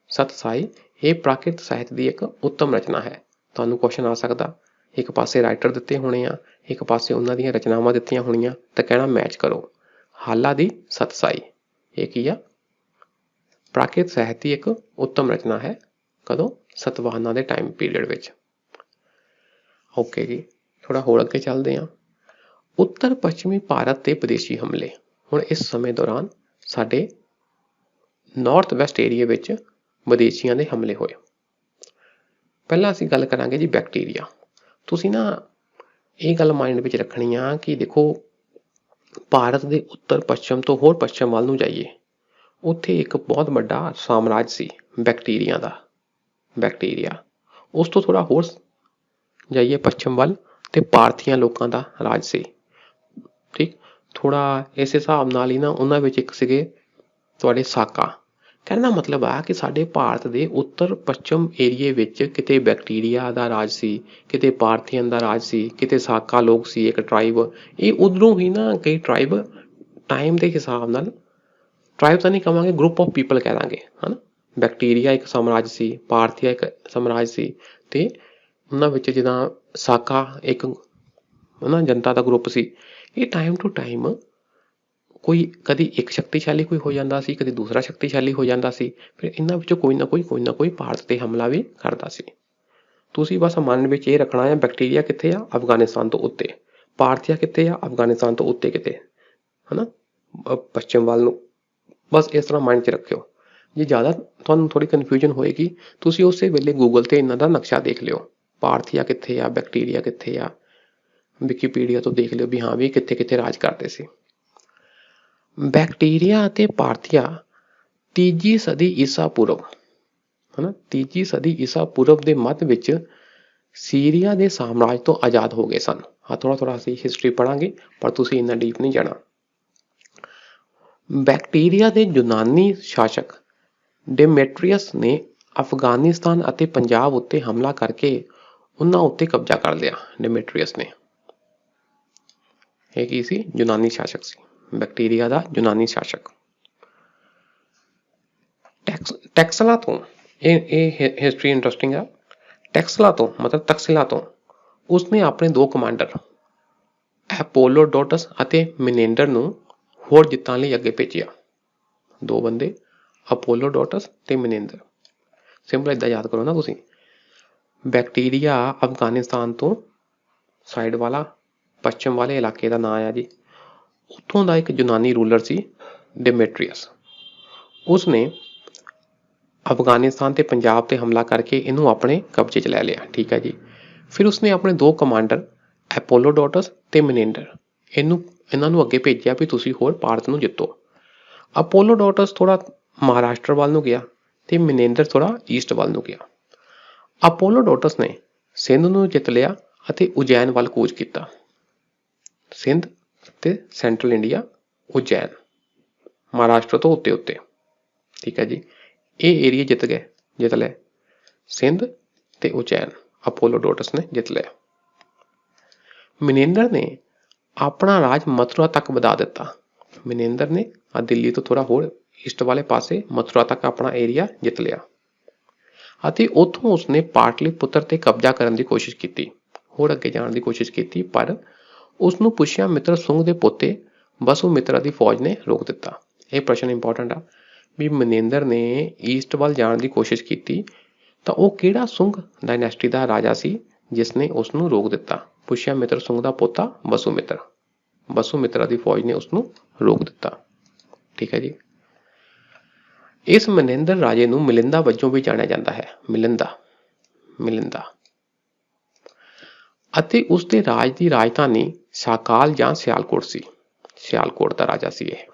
ਸਤਸਾਈ ਇਹ ਪ੍ਰਾਕ੍ਰਿਤ ਸਾਹਿਤ ਦੀ ਇੱਕ ਉੱਤਮ ਰਚਨਾ ਹੈ। ਤੁਹਾਨੂੰ ਕੁਐਸਚਨ ਆ ਸਕਦਾ, ਇੱਕ ਪਾਸੇ ਰਾਈਟਰ ਦਿੱਤੇ ਹੋਣੇ ਆ, ਇੱਕ ਪਾਸੇ ਉਹਨਾਂ ਦੀਆਂ ਰਚਨਾਵਾਂ ਦਿੱਤੀਆਂ ਹੋਣੀਆਂ, ਤਾਂ ਕਹਿਣਾ ਮੈਚ ਕਰੋ। ਹਾਲਾ ਦੀ ਸਤਸਾਈ ਇਹ ਕੀ ਆ? ਪ੍ਰਾਕ੍ਰਿਤ ਸਾਹਿਤ ਦੀ ਇੱਕ ਉੱਤਮ ਰਚਨਾ ਹੈ। ਕਦੋਂ? ਸਤਵਾਹਨਾਂ ਦੇ ਟਾਈਮ ਪੀਰੀਅਡ ਵਿੱਚ। ਓਕੇ ਜੀ, ਥੋੜਾ ਹੋਰ ਅੱਗੇ ਚੱਲਦੇ ਹਾਂ। ਉੱਤਰ ਪੱਛਮੀ ਭਾਰਤ ਤੇ ਵਿਦੇਸ਼ੀ ਹਮਲੇ। ਹੁਣ ਇਸ ਸਮੇਂ ਦੌਰਾਨ ਸਾਡੇ ਨਾਰਥ ਵੈਸਟ ਏਰੀਏ ਵਿੱਚ ਵਿਦੇਸ਼ੀਆਂ ਦੇ ਹਮਲੇ ਹੋਏ। ਪਹਿਲਾਂ ਅਸੀਂ ਗੱਲ ਕਰਾਂਗੇ ਜੀ ਬੈਕਟੀਰੀਆ। ਤੁਸੀਂ ਨਾ ਇਹ ਗੱਲ ਮਾਈਂਡ ਵਿੱਚ ਰੱਖਣੀ ਆ ਕਿ ਦੇਖੋ, ਭਾਰਤ ਦੇ ਉੱਤਰ ਪੱਛਮ ਤੋਂ ਹੋਰ ਪੱਛਮ ਵੱਲ ਨੂੰ ਜਾਈਏ, ਉੱਥੇ ਇੱਕ ਬਹੁਤ ਵੱਡਾ ਸਾਮਰਾਜ ਸੀ ਬੈਕਟੀਰੀਆ ਦਾ। ਬੈਕਟੀਰੀਆ। ਉਸ ਤੋਂ ਥੋੜਾ ਹੋਰ ਜਾਈਏ ਪੱਛਮ ਵੱਲ ਤੇ ਭਾਰਤੀਆਂ ਲੋਕਾਂ ਦਾ ਰਾਜ ਸੀ। ਠੀਕ, ਥੋੜਾ ਇਸ ਹਿਸਾਬ ਨਾਲ ਹੀ ਨਾ ਉਹਨਾਂ ਵਿੱਚ ਇੱਕ ਸੀਗੇ ਤੁਹਾਡੇ ਸਾਕਾ। ਕਹਿਣ ਦਾ ਮਤਲਬ ਆ ਕਿ ਸਾਡੇ ਭਾਰਤ ਦੇ ਉੱਤਰ ਪੱਛਮ ਏਰੀਏ ਵਿੱਚ ਕਿਤੇ ਬੈਕਟੀਰੀਆ ਦਾ ਰਾਜ ਸੀ, ਕਿਤੇ ਭਾਰਤੀਆਂ ਦਾ ਰਾਜ ਸੀ, ਕਿਤੇ ਸਾਕਾ ਲੋਕ ਸੀ, ਇੱਕ ਟਰਾਈਬ। ਇਹ ਉਧਰੋਂ ਹੀ ਨਾ ਕਈ ਟਰਾਈਬ ਟਾਈਮ ਦੇ ਹਿਸਾਬ ਨਾਲ, ਟਰਾਈਬ ਤਾਂ ਨਹੀਂ ਕਹਾਂਗੇ, ਗਰੁੱਪ ਆਫ ਪੀਪਲ ਕਹਿ ਦਾਂਗੇ, ਹਨਾ। ਬੈਕਟੀਰੀਆ ਇੱਕ ਸਾਮਰਾਜ ਸੀ, ਭਾਰਤੀਆ ਇੱਕ ਸਾਮਰਾਜ ਸੀ, ਤੇ ਉਹਨਾਂ ਵਿੱਚ ਜਿੱਦਾਂ ਸਾਕਾ ਇੱਕ ਹਨਾ ਜਨਤਾ ਦਾ ਗਰੁੱਪ ਸੀ। ਇਹ ਟਾਈਮ ਟੂ ਟਾਈਮ ਕੋਈ ਕਦੀ ਇੱਕ ਸ਼ਕਤੀਸ਼ਾਲੀ ਕੋਈ ਹੋ ਜਾਂਦਾ ਸੀ, ਕਦੀ ਦੂਸਰਾ ਸ਼ਕਤੀਸ਼ਾਲੀ ਹੋ ਜਾਂਦਾ ਸੀ। ਫਿਰ ਇਹਨਾਂ ਵਿੱਚੋਂ ਕੋਈ ਨਾ ਕੋਈ ਭਾਰਤ 'ਤੇ ਹਮਲਾ ਵੀ ਕਰਦਾ ਸੀ। ਤੁਸੀਂ ਬਸ ਮਨ ਵਿੱਚ ਇਹ ਰੱਖਣਾ ਹੈ, ਬੈਕਟੀਰੀਆ ਕਿੱਥੇ ਆ? ਅਫਗਾਨਿਸਤਾਨ ਤੋਂ ਉੱਤੇ। ਭਾਰਤੀਆ ਕਿੱਥੇ ਆ? ਅਫਗਾਨਿਸਤਾਨ ਤੋਂ ਉੱਤੇ ਕਿਤੇ, ਹਨਾ। ਪੱਛਮ ਵੱਲ ਨੂੰ। ਬਸ ਇਸ ਤਰ੍ਹਾਂ ਮਾਈਂਡ 'ਚ ਰੱਖਿਓ। ਜੇ ਜ਼ਿਆਦਾ ਤੁਹਾਨੂੰ ਥੋੜ੍ਹੀ ਕਨਫਿਊਜ਼ਨ ਹੋਏਗੀ, ਤੁਸੀਂ ਉਸੇ ਵੇਲੇ ਗੂਗਲ 'ਤੇ ਇਹਨਾਂ ਦਾ ਨਕਸ਼ਾ ਦੇਖ ਲਿਓ, ਭਾਰਤੀਆ ਕਿੱਥੇ ਆ, ਬੈਕਟੀਰੀਆ ਕਿੱਥੇ ਆ, ਵਿਕੀਪੀਡੀਆ ਤੋਂ ਦੇਖ ਲਿਓ ਵੀ ਹਾਂ ਵੀ ਕਿੱਥੇ ਕਿੱਥੇ ਰਾਜ ਕਰਦੇ ਸੀ। ਬੈਕਟੀਰੀਆ ਅਤੇ ਭਾਰਤੀਆ 3 ਸਦੀ ਈਸਾ ਪੂਰਵ, ਹੈ ਨਾ, 3 ਸਦੀ ਈਸਾ ਪੂਰਵ ਦੇ ਮੱਧ ਵਿੱਚ ਸੀਰੀਆ ਦੇ ਸਾਮਰਾਜ ਤੋਂ ਆਜ਼ਾਦ ਹੋ ਗਏ ਸਨ। ਹਾਂ, ਥੋੜ੍ਹਾ ਅਸੀਂ ਹਿਸਟਰੀ ਪੜ੍ਹਾਂਗੇ, ਪਰ ਤੁਸੀਂ ਇੰਨਾ ਡੀਪ ਨਹੀਂ ਜਾਣਾ। ਬੈਕਟੀਰੀਆ ਦੇ ਯੂਨਾਨੀ ਸ਼ਾਸਕ ਡੇਮੇਟਰੀਅਸ ਨੇ ਅਫਗਾਨਿਸਤਾਨ ਅਤੇ ਪੰਜਾਬ ਉੱਤੇ ਹਮਲਾ ਕਰਕੇ ਉਹਨਾਂ ਉੱਤੇ ਕਬਜ਼ਾ ਕਰ ਲਿਆ। ਡੇਮੇਟਰੀਅਸ ਨੇ, ਇਹ ਕੀ ਸੀ? ਯੂਨਾਨੀ ਸ਼ਾਸਕ ਸੀ, ਬੈਕਟੀਰੀਆ ਦਾ ਯੂਨਾਨੀ ਸ਼ਾਸਕ। ਟੈਕਸਲਾ ਤੋਂ, ਇਹ ਹਿਸਟਰੀ ਇੰਟਰਸਟਿੰਗ ਆ। ਟੈਕਸਲਾ ਤੋਂ ਮਤਲਬ ਤਕਸਿਲਾ ਤੋਂ ਉਸਨੇ ਆਪਣੇ 2 ਕਮਾਂਡਰ ਐਪੋਲੋਡੋਟਸ ਅਤੇ ਮਿਨੇਂਡਰ ਨੂੰ ਹੋਰ ਜਿੱਤਾਂ ਲਈ ਅੱਗੇ ਭੇਜਿਆ। 2 ਬੰਦੇ, ਅਪੋਲੋਡੋਟਸ ਤੇ ਮਿਨੇਂਦਰ। ਸਿੰਪਲ ਇੱਦਾਂ ਯਾਦ ਕਰੋ ਨਾ ਤੁਸੀਂ। ਬੈਕਟੀਰੀਆ ਅਫਗਾਨਿਸਤਾਨ ਤੋਂ ਸਾਈਡ ਵਾਲਾ ਪੱਛਮ ਵਾਲੇ ਇਲਾਕੇ ਦਾ ਨਾਂ ਆ ਜੀ। ਉੱਥੋਂ ਦਾ ਇੱਕ ਯੂਨਾਨੀ ਰੂਲਰ ਸੀ ਡੇਮੇਟਰੀਅਸ। ਉਸਨੇ ਅਫਗਾਨਿਸਤਾਨ ਤੇ ਪੰਜਾਬ ਤੇ ਹਮਲਾ ਕਰਕੇ ਇਹਨੂੰ ਆਪਣੇ ਕਬਜ਼ੇ 'ਚ ਲੈ ਲਿਆ। ਠੀਕ ਹੈ ਜੀ। ਫਿਰ ਉਸਨੇ ਆਪਣੇ 2 ਕਮਾਂਡਰ ਐਪੋਲੋਡੋਟਸ ਤੇ ਮਿਨੇਂਡਰ ਇਹਨਾਂ ਨੂੰ ਅੱਗੇ ਭੇਜਿਆ ਵੀ ਤੁਸੀਂ ਹੋਰ ਭਾਰਤ ਨੂੰ ਜਿੱਤੋ। ਅਪੋਲੋਡੋਟਸ ਥੋੜ੍ਹਾ ਮਹਾਰਾਸ਼ਟਰ ਵੱਲ ਨੂੰ ਗਿਆ ਤੇ ਮਿਨੇਂਦਰ ਥੋੜ੍ਹਾ ਈਸਟ ਵੱਲ ਨੂੰ ਗਿਆ। ਅਪੋਲੋਡੋਟਸ ਨੇ ਸਿੰਧ ਨੂੰ ਜਿੱਤ ਲਿਆ ਅਤੇ ਉਜੈਨ ਵੱਲ ਕੂਚ ਕੀਤਾ। ਸਿੰਧ ਤੇ ਸੈਂਟਰਲ ਇੰਡੀਆ, ਉਜੈਨ, ਮਹਾਰਾਸ਼ਟਰ ਤੋਂ ਉੱਤੇ। ਠੀਕ ਹੈ ਜੀ। ਇਹ ਏਰੀਆ ਜਿੱਤ ਲਏ। ਸਿੰਧ ਤੇ ਉਜੈਨ ਅਪੋਲੋਡੋਟਸ ਨੇ ਜਿੱਤ ਲਿਆ। ਮਿਨੇਂਦਰ ਨੇ ਆਪਣਾ ਰਾਜ ਮਥੁਰਾ ਤੱਕ ਵਧਾ ਦਿੱਤਾ। ਮਿਨੇਂਦਰ ਨੇ ਦਿੱਲੀ ਤੋਂ ਥੋੜ੍ਹਾ ਹੋਰ ਈਸਟ ਵਾਲੇ ਪਾਸੇ ਮਥੁਰਾ ਤੱਕ ਆਪਣਾ ਏਰੀਆ ਜਿੱਤ ਲਿਆ ਅਤੇ ਉੱਥੋਂ ਉਸਨੇ ਪਾਟਲੀਪੁੱਤਰ ਤੇ ਕਬਜ਼ਾ ਕਰਨ ਦੀ ਕੋਸ਼ਿਸ਼ ਕੀਤੀ, ਹੋਰ ਅੱਗੇ ਜਾਣ ਦੀ ਕੋਸ਼ਿਸ਼ ਕੀਤੀ, ਪਰ ਉਸਨੂੰ ਪੁਸ਼ਯਮਿੱਤਰ ਸੁੰਗ ਦੇ ਪੋਤੇ ਵਸੂਮਿਤਰਾ ਦੀ ਫੌਜ ਨੇ ਰੋਕ ਦਿੱਤਾ। ਇਹ ਪ੍ਰਸ਼ਨ ਇੰਪੋਰਟੈਂਟ ਆ ਵੀ ਮਿਨੇਂਦਰ ਨੇ ਈਸਟ ਵੱਲ ਜਾਣ ਦੀ ਕੋਸ਼ਿਸ਼ ਕੀਤੀ ਤਾਂ ਉਹ ਕਿਹੜਾ ਸੁੰਗ ਡਾਇਨੈਸਟੀ ਦਾ ਰਾਜਾ ਸੀ ਜਿਸ ਨੇ ਉਸਨੂੰ ਰੋਕ ਦਿੱਤਾ? ਪੁਸ਼ਯਮਿੱਤਰ ਸੁੰਗ ਦਾ ਪੋਤਾ ਵਸੂਮਿਤਰਾ ਦੀ ਫੌਜ ਨੇ ਉਸਨੂੰ ਰੋਕ ਦਿੱਤਾ। ਠੀਕ ਹੈ ਜੀ। ਇਸ ਮਿਨੇਂਦਰ ਰਾਜੇ ਨੂੰ ਮਿਲਿੰਦਾ ਵਜੋਂ ਵੀ ਜਾਣਿਆ ਜਾਂਦਾ ਹੈ। ਮਿਲਿੰਦਾ ਅਤੇ ਉਸਦੇ ਰਾਜ ਦੀ ਰਾਜਧਾਨੀ ਸਾਕਾਲ ਜਾਂ ਸਿਆਲਕੋਟ ਸੀ। ਸਿਆਲਕੋਟ ਦਾ ਰਾਜਾ ਸੀ ਇਹ।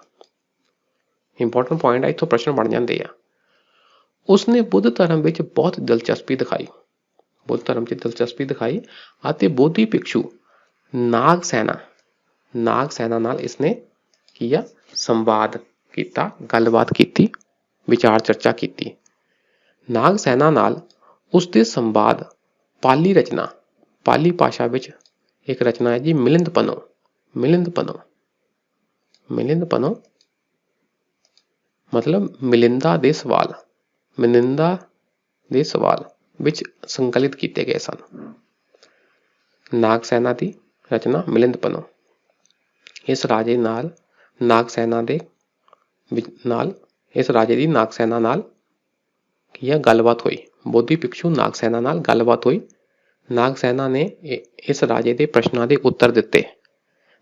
ਇੰਪੋਰਟੈਂਟ ਪੁਆਇੰਟ ਆ, ਇੱਥੋਂ ਪ੍ਰਸ਼ਨ ਬਣ ਜਾਂਦੇ ਆ। ਉਸਨੇ ਬੁੱਧ ਧਰਮ ਵਿੱਚ ਬਹੁਤ ਦਿਲਚਸਪੀ ਦਿਖਾਈ। ਅਤੇ ਬੋਧੀ ਭਿਕਸ਼ੂ ਨਾਗਸੈਨਾ ਨਾਲ ਇਸਨੇ ਕੀ ਆ? ਸੰਵਾਦ ਕੀਤਾ, ਗੱਲਬਾਤ ਕੀਤੀ, ਵਿਚਾਰ ਚਰਚਾ ਕੀਤੀ। ਨਾਗਸੈਨਾ ਨਾਲ ਉਸਦੇ ਸੰਵਾਦ ਪਾਲੀ ਭਾਸ਼ਾ ਵਿੱਚ ਇੱਕ ਰਚਨਾ ਹੈ ਜੀ, ਮਿਲਿੰਦਪਨੋ ਮਤਲਬ ਮਿਲਿੰਦਾ ਦੇ ਸਵਾਲ ਵਿੱਚ ਸੰਕਲਿਤ ਕੀਤੇ ਗਏ ਸਨ। ਨਾਗਸੈਨਾ ਦੀ ਰਚਨਾ ਮਿਲਿੰਦਪਨੋ। ਇਸ ਰਾਜੇ ਦੀ ਨਾਗਸੈਨਾ ਨਾਲ ਕੀ ਆ? ਗੱਲਬਾਤ ਹੋਈ। ਬੋਧੀ ਭਿਕਸ਼ੂ ਨਾਗਸੈਨਾ ਨਾਲ ਗੱਲਬਾਤ ਹੋਈ। ਨਾਗਸੈਨਾ ਨੇ ਇਸ ਰਾਜੇ ਦੇ ਪ੍ਰਸ਼ਨਾਂ ਦੇ ਉੱਤਰ ਦਿੱਤੇ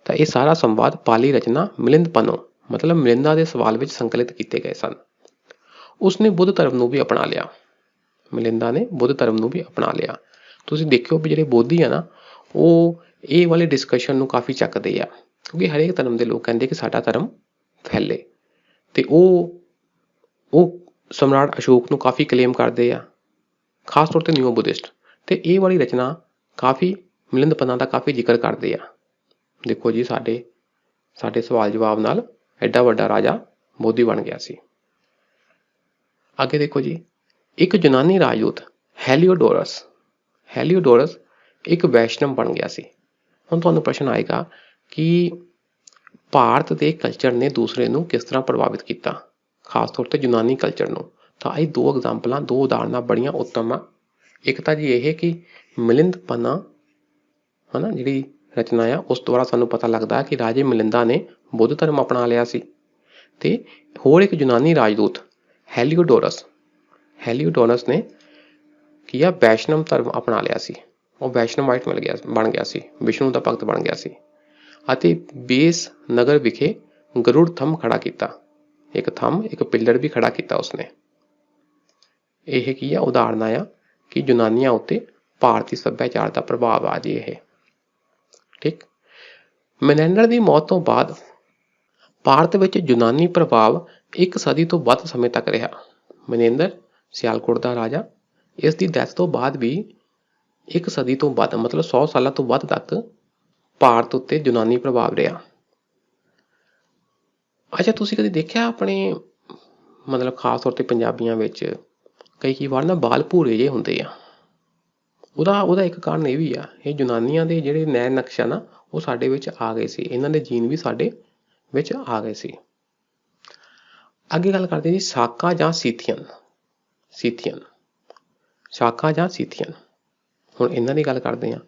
ਤਾਂ ਇਹ ਸਾਰਾ ਸੰਵਾਦ ਪਾਲੀ ਰਚਨਾ ਮਿਲਿੰਦਪਨੋ ਮਤਲਬ ਮਿਲਿੰਦਾ ਦੇ ਸਵਾਲ ਵਿੱਚ ਸੰਕਲਿਤ ਕੀਤੇ ਗਏ ਸਨ। ਉਸਨੇ ਬੁੱਧ ਧਰਮ ਨੂੰ ਵੀ ਅਪਣਾ ਲਿਆ। ਮਿਲਿੰਦਾ ਨੇ ਬੁੱਧ ਧਰਮ ਨੂੰ ਵੀ ਅਪਣਾ ਲਿਆ। ਤੁਸੀਂ ਦੇਖਿਓ ਵੀ ਜਿਹੜੇ ਬੋਧੀ ਆ ਨਾ, ਉਹ ਇਹ ਵਾਲੇ ਡਿਸਕਸ਼ਨ ਨੂੰ ਕਾਫੀ ਚੱਕਦੇ ਆ, ਕਿਉਂਕਿ ਹਰੇਕ ਧਰਮ ਦੇ ਲੋਕ ਕਹਿੰਦੇ ਕਿ ਸਾਡਾ ਧਰਮ ਫੈਲੇ, ਤੇ ਉਹ ਸਮਰਾਟ ਅਸ਼ੋਕ ਨੂੰ ਕਾਫੀ ਕਲੇਮ ਕਰਦੇ ਆ, ਖਾਸ ਤੌਰ ਤੇ ਨਿਊ ਬੁੱਧਿਸਟ, ਤੇ ਇਹ ਵਾਲੀ ਰਚਨਾ ਕਾਫੀ ਮਿਲਿੰਦਪਨਾ ਦਾ ਕਾਫੀ ਜ਼ਿਕਰ ਕਰਦੇ ਆ। ਦੇਖੋ ਜੀ, ਸਾਡੇ ਸਵਾਲ ਜਵਾਬ ਨਾਲ ਐਡਾ ਵੱਡਾ ਰਾਜਾ ਬੋਧੀ ਬਣ ਗਿਆ ਸੀ। ਅੱਗੇ ਦੇਖੋ ਜੀ, ਇੱਕ ਯੂਨਾਨੀ ਰਾਜਦੂਤ ਹੈਲੀਓਡੋਰਸ ਇੱਕ ਵੈਸ਼ਨਵ ਬਣ ਗਿਆ ਸੀ। ਹੁਣ ਤੁਹਾਨੂੰ ਪ੍ਰਸ਼ਨ ਆਏਗਾ ਕਿ ਭਾਰਤ ਦੇ ਕਲਚਰ ਨੇ ਦੂਸਰੇ ਨੂੰ ਕਿਸ ਤਰ੍ਹਾਂ ਪ੍ਰਭਾਵਿਤ ਕੀਤਾ, ਖਾਸ ਤੌਰ ਤੇ ਯੂਨਾਨੀ ਕਲਚਰ ਨੂੰ। ਤਾਂ ਇਹ 2 ਉਦਾਹਰਨਾਂ ਬੜੀਆਂ ਉੱਤਮ ਆ। ਇੱਕ ਤਾਂ ਜੀ ਇਹ ਕਿ ਮਿਲਿੰਦਪਨਾ ਹੈ ਨਾ, ਜਿਹੜੀ ਰਚਨਾ ਆ, ਉਸ ਦੁਆਰਾ ਸਾਨੂੰ ਪਤਾ ਲੱਗਦਾ ਕਿ ਰਾਜੇ ਮਿਲਿੰਦਾ ਨੇ ਬੁੱਧ ਧਰਮ ਅਪਣਾ ਲਿਆ ਸੀ। ਤੇ ਹੋਰ ਇੱਕ ਯੂਨਾਨੀ ਰਾਜਦੂਤ ਹੈਲੀਓਡੋਰਸ ਨੇ ਕੀ ਆ? ਵੈਸ਼ਨਵ ਧਰਮ ਅਪਣਾ ਲਿਆ ਸੀ। ਉਹ ਵੈਸ਼ਨਵਾਈਟ ਬਣ ਗਿਆ ਸੀ, ਵਿਸ਼ਨੂੰ ਦਾ ਭਗਤ ਬਣ ਗਿਆ ਸੀ ਅਤੇ ਬੇਸ ਨਗਰ ਵਿਖੇ ਗਰੁੜ ਥੰਮ ਖੜਾ ਕੀਤਾ। ਇੱਕ ਥੰਮ, ਇੱਕ ਪਿੱਲਰ ਵੀ ਖੜਾ ਕੀਤਾ ਉਸਨੇ। ਇਹ ਕੀ ਆ, ਉਦਾਹਰਨ ਆ ਕਿ ਯੂਨਾਨੀਆਂ ਉੱਤੇ ਭਾਰਤੀ ਸੱਭਿਆਚਾਰ ਦਾ ਪ੍ਰਭਾਵ ਆ ਜੀ ਇਹ। ਠੀਕ। ਮੈਨੈਂਡਰ ਦੀ ਮੌਤ ਤੋਂ ਬਾਅਦ ਭਾਰਤ ਵਿੱਚ ਯੂਨਾਨੀ ਪ੍ਰਭਾਵ 1 ਸਦੀ ਤੋਂ ਵੱਧ ਸਮੇਂ ਤੱਕ ਰਿਹਾ। ਮੈਨੇਂਦਰ ਸਿਆਲਕੋਟ ਦਾ ਰਾਜਾ, ਇਸ ਦੀ ਡੈਥ ਤੋਂ ਬਾਅਦ ਵੀ 1 ਸਦੀ ਤੋਂ ਵੱਧ ਮਤਲਬ 100 ਸਾਲਾਂ ਤੋਂ ਵੱਧ ਤੱਕ ਭਾਰਤ ਉੱਤੇ ਯੂਨਾਨੀ ਪ੍ਰਭਾਵ ਰਿਹਾ। ਅੱਛਾ, ਤੁਸੀਂ ਕਦੇ ਦੇਖਿਆ ਆਪਣੇ ਮਤਲਬ ਖਾਸ ਤੌਰ 'ਤੇ ਪੰਜਾਬੀਆਂ ਵਿੱਚ ਕਈ ਵਾਰ ਨਾ ਬਾਲ ਭੂਰੇ ਜਿਹੇ ਹੁੰਦੇ ਆ। ਉਹਦਾ ਇੱਕ ਕਾਰਨ ਇਹ ਵੀ ਆ, ਇਹ ਯੂਨਾਨੀਆਂ ਦੇ ਜਿਹੜੇ ਨੈਣ ਨਕਸ਼ ਆ ਨਾ ਉਹ ਸਾਡੇ ਵਿੱਚ ਆ ਗਏ ਸੀ, ਇਹਨਾਂ ਦੇ ਜੀਨ ਵੀ ਸਾਡੇ ਵਿੱਚ ਆ ਗਏ ਸੀ। ਅੱਗੇ ਗੱਲ ਕਰਦੇ ਜੀ ਸਾਕਾ ਜਾਂ ਸੀਥੀਅਨ। ਸਾਕਾ ਜਾਂ ਸੀਥੀਅਨ, ਹੁਣ ਇਹਨਾਂ ਦੀ ਗੱਲ ਕਰਦੇ ਹਾਂ।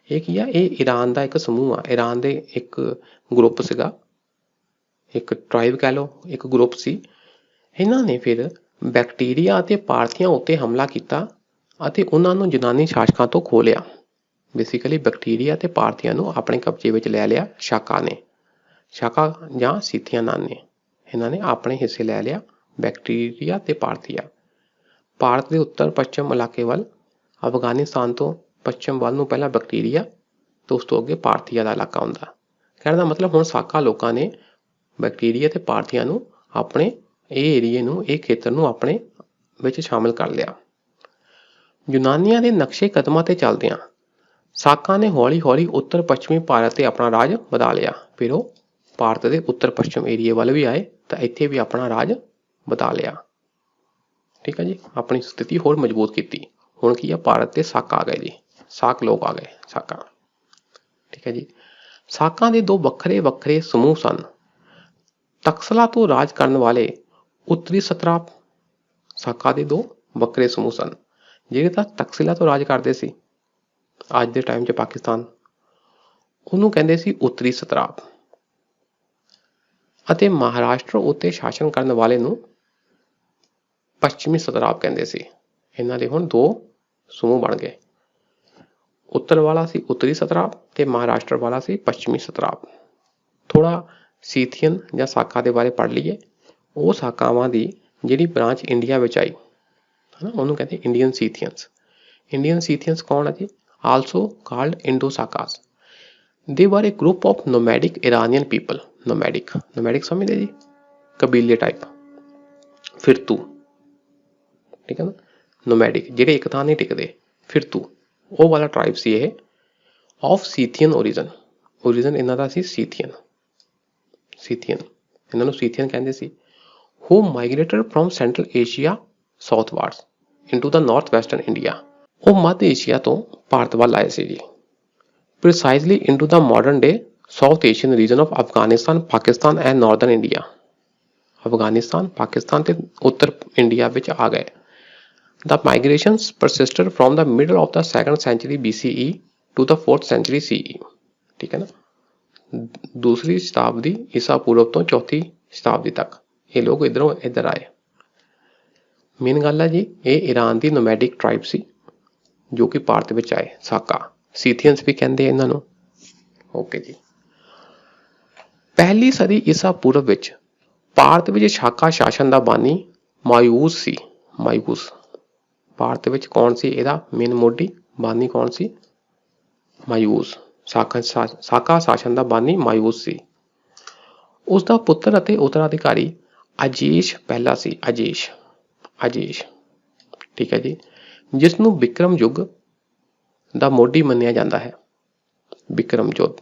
ਇਹ ਕੀ ਆ, ਇਹ ਈਰਾਨ ਦਾ ਇੱਕ ਸਮੂਹ ਆ। ਈਰਾਨ ਦੇ ਇੱਕ ਗਰੁੱਪ ਸੀਗਾ, ਇੱਕ ਟਰਾਈਬ ਕਹਿ ਲਓ, ਇੱਕ ਗਰੁੱਪ ਸੀ। ਇਹਨਾਂ ਨੇ ਫਿਰ ਬੈਕਟੀਰੀਆ ਅਤੇ ਭਾਰਤੀਆਂ ਉੱਤੇ ਹਮਲਾ ਕੀਤਾ ਅਤੇ ਉਹਨਾਂ ਨੂੰ ਯੂਨਾਨੀ ਸ਼ਾਸਕਾਂ ਤੋਂ ਖੋਹ ਲਿਆ। ਬੇਸਿਕਲੀ ਬੈਕਟੀਰੀਆ ਅਤੇ ਭਾਰਤੀਆਂ ਨੂੰ ਆਪਣੇ ਕਬਜ਼ੇ ਵਿੱਚ ਲੈ ਲਿਆ ਸਾਕਾ ਨੇ। ਸਾਕਾ ਜਾਂ ਸੀਥੀਅਨ ਨੇ ਇਹਨਾਂ ਨੇ ਆਪਣੇ ਹਿੱਸੇ ਲੈ ਲਿਆ ਬੈਕਟੀਰੀਆ ਅਤੇ ਭਾਰਤੀਆ। ਭਾਰਤ ਦੇ ਉੱਤਰ ਪੱਛਮ ਇਲਾਕੇ ਵੱਲ, ਅਫਗਾਨਿਸਤਾਨ ਤੋਂ ਪੱਛਮ ਵੱਲ ਨੂੰ ਪਹਿਲਾਂ ਬੈਕਟੀਰੀਆ ਤੇ ਉਸ ਤੋਂ ਅੱਗੇ ਭਾਰਤੀਆ ਦਾ ਇਲਾਕਾ ਹੁੰਦਾ। ਕਹਿਣ ਦਾ ਮਤਲਬ ਹੁਣ ਸਾਕਾ ਲੋਕਾਂ ਨੇ ਬੈਕਟੀਰੀਆ ਤੇ ਭਾਰਤੀਆਂ ਨੂੰ ਆਪਣੇ ਇਹ ਏਰੀਏ ਨੂੰ, ਇਹ ਖੇਤਰ ਨੂੰ ਆਪਣੇ ਵਿੱਚ ਸ਼ਾਮਿਲ ਕਰ ਲਿਆ। ਯੂਨਾਨੀਆਂ ਦੇ ਨਕਸ਼ੇ ਕਦਮਾਂ ਤੇ ਚੱਲਦਿਆਂ ਸਾਕਾ ਨੇ ਹੌਲੀ ਹੌਲੀ ਉੱਤਰ ਪੱਛਮੀ ਭਾਰਤ ਤੇ ਆਪਣਾ ਰਾਜ ਵਧਾ ਲਿਆ। ਫਿਰ ਉਹ ਭਾਰਤ ਦੇ ਉੱਤਰ ਪੱਛਮ ਏਰੀਏ ਵੱਲ ਵੀ ਆਏ ਤਾਂ ਇੱਥੇ ਵੀ ਆਪਣਾ ਰਾਜ ਵਧਾ ਲਿਆ। ਠੀਕ ਹੈ ਜੀ, ਆਪਣੀ ਸਥਿਤੀ ਹੋਰ ਮਜ਼ਬੂਤ ਕੀਤੀ। ਹੁਣ ਕੀ ਆ, ਭਾਰਤ ਤੇ ਸਾਕ ਆ ਗਏ ਜੀ, ਸਾਕ ਲੋਕ ਆ ਗਏ, ਸਾਕਾ। ਠੀਕ ਹੈ ਜੀ। ਸਾਕਾਂ ਦੇ 2 ਵੱਖਰੇ ਵੱਖਰੇ ਸਮੂਹ ਸਨ। ਤਕਸਲਾ ਤੋਂ ਰਾਜ ਕਰਨ ਵਾਲੇ ਉੱਤਰੀ ਸਤਰਾਪ। ਸਾਕਾ ਦੇ 2 ਵੱਖਰੇ ਸਮੂਹ ਸਨ। ਜਿਹੜੇ ਤਾਂ ਤਕਸਿਲਾ ਤੋਂ ਰਾਜ ਕਰਦੇ ਸੀ ਅੱਜ ਦੇ ਟਾਈਮ 'ਚ ਪਾਕਿਸਤਾਨ, ਉਹਨੂੰ ਕਹਿੰਦੇ ਸੀ ਉੱਤਰੀ ਸਤਰਾਪ, ਅਤੇ ਮਹਾਰਾਸ਼ਟਰ ਉੱਤੇ ਸ਼ਾਸਨ ਕਰਨ ਵਾਲੇ ਨੂੰ ਪੱਛਮੀ ਸਤਰਾਪ ਕਹਿੰਦੇ ਸੀ। ਇਹਨਾਂ ਦੇ ਹੁਣ 2 ਸਮੂਹ ਬਣ ਗਏ। ਉੱਤਰ ਵਾਲਾ ਸੀ ਉੱਤਰੀ ਸਤਰਾਪ ਤੇ ਮਹਾਰਾਸ਼ਟਰ ਵਾਲਾ ਸੀ ਪੱਛਮੀ ਸਤਰਾਪ। ਥੋੜਾ ਸੀਥੀਅਨ ਜਾਂ ਸਾਕਾ ਦੇ ਬਾਰੇ ਪੜ੍ਹ ਲਈਏ। ਉਹ ਸਾਕਾਵਾਂ ਦੀ ਜਿਹੜੀ ਬ੍ਰਾਂਚ ਇੰਡੀਆ ਵਿੱਚ ਆਈ ਹੈ ਨਾ, ਉਹਨੂੰ ਕਹਿੰਦੇ ਇੰਡੀਅਨ ਸੀਥੀਅਨਸ। ਇੰਡੀਅਨ ਸੀਥੀਅਨਸ ਕੌਣ ਹੈ ਜੀ? Also called Indo Sakas. They were a group of nomadic Iranian people. Nomadic ਸਮਝਦੇ ਜੀ, ਕਬੀਲੇ ਟਾਈਪ, ਫਿਰਤੂ। ਠੀਕ ਹੈ ਨਾ, ਨੋਮੈਡਿਕ ਜਿਹੜੇ ਇੱਕ ਥਾਂ ਨਹੀਂ ਟਿਕਦੇ, ਫਿਰਤੂ, ਉਹ ਵਾਲਾ ਟਰਾਈਬ ਸੀ ਇਹ। ਆਫ ਸੀਥੀਅਨ ਓਰੀਜਨ ਇਹਨਾਂ ਦਾ ਸੀ ਸੀਥੀਅਨ। ਇਹਨਾਂ ਨੂੰ ਸੀਥੀਅਨ ਕਹਿੰਦੇ ਸੀ। who migrated from Central Asia southwards into the northwestern India। ਉਹ ਮੱਧ ਏਸ਼ੀਆ ਤੋਂ ਭਾਰਤ ਵੱਲ ਆਏ ਸੀ ਜੀ। precisely into the modern day South Asian region of Afghanistan, Pakistan and northern India। Afghanistan, Pakistan ਤੇ ਉੱਤਰ ਇੰਡੀਆ ਵਿੱਚ ਆ ਗਏ। The migrations persisted from the middle of the 2nd century BCE to the 4th century CE। ਠੀਕ ਹੈ ਨਾ, 2ਰੀ ਸ਼ਤਾਬਦੀ ਈਸਾ ਪੂਰਵ ਤੋਂ 4ਥੀ ਸ਼ਤਾਬਦੀ ਤੱਕ ਇਹ ਲੋਕ ਇੱਧਰੋਂ ਇੱਧਰ ਆਏ। ਮੇਨ ਗੱਲ ਹੈ ਜੀ, ਇਹ ਈਰਾਨ ਦੀ ਨੋਮੈਡਿਕ ਟਰਾਈਬ ਸੀ ਜੋ ਕਿ ਭਾਰਤ ਵਿੱਚ ਆਏ। ਸਾਕਾ, ਸੀਥੀਅਨਸ ਵੀ ਕਹਿੰਦੇ ਇਹਨਾਂ ਨੂੰ। ਓਕੇ ਜੀ। 1ਲੀ ਸਦੀ ਈਸਾ ਪੂਰਵ ਵਿੱਚ ਭਾਰਤ ਵਿੱਚ ਸਾਕਾ ਸ਼ਾਸਨ ਦਾ ਬਾਨੀ ਮਾਯੂਸ ਸੀ। ਮਾਯੂਸ ਭਾਰਤ ਵਿੱਚ ਕੌਣ ਸੀ? ਇਹਦਾ ਮੇਨ ਮੋਢੀ ਬਾਨੀ ਕੌਣ ਸੀ? ਮਾਯੂਸ। ਸਾਕਾ ਸ਼ਾਸਨ ਦਾ ਬਾਨੀ ਮਾਯੂਸ ਸੀ। ਉਸਦਾ ਪੁੱਤਰ ਅਤੇ ਉੱਤਰਾਧਿਕਾਰੀ ਅਜੇਸ਼ ਪਹਿਲਾ ਸੀ। ਅਜੇਸ਼। ਠੀਕ ਹੈ ਜੀ, ਜਿਸ ਨੂੰ ਵਿਕਰਮ ਯੁੱਗ ਦਾ ਮੋਢੀ ਮੰਨਿਆ ਜਾਂਦਾ ਹੈ। ਵਿਕਰਮ ਯੁੱਗ।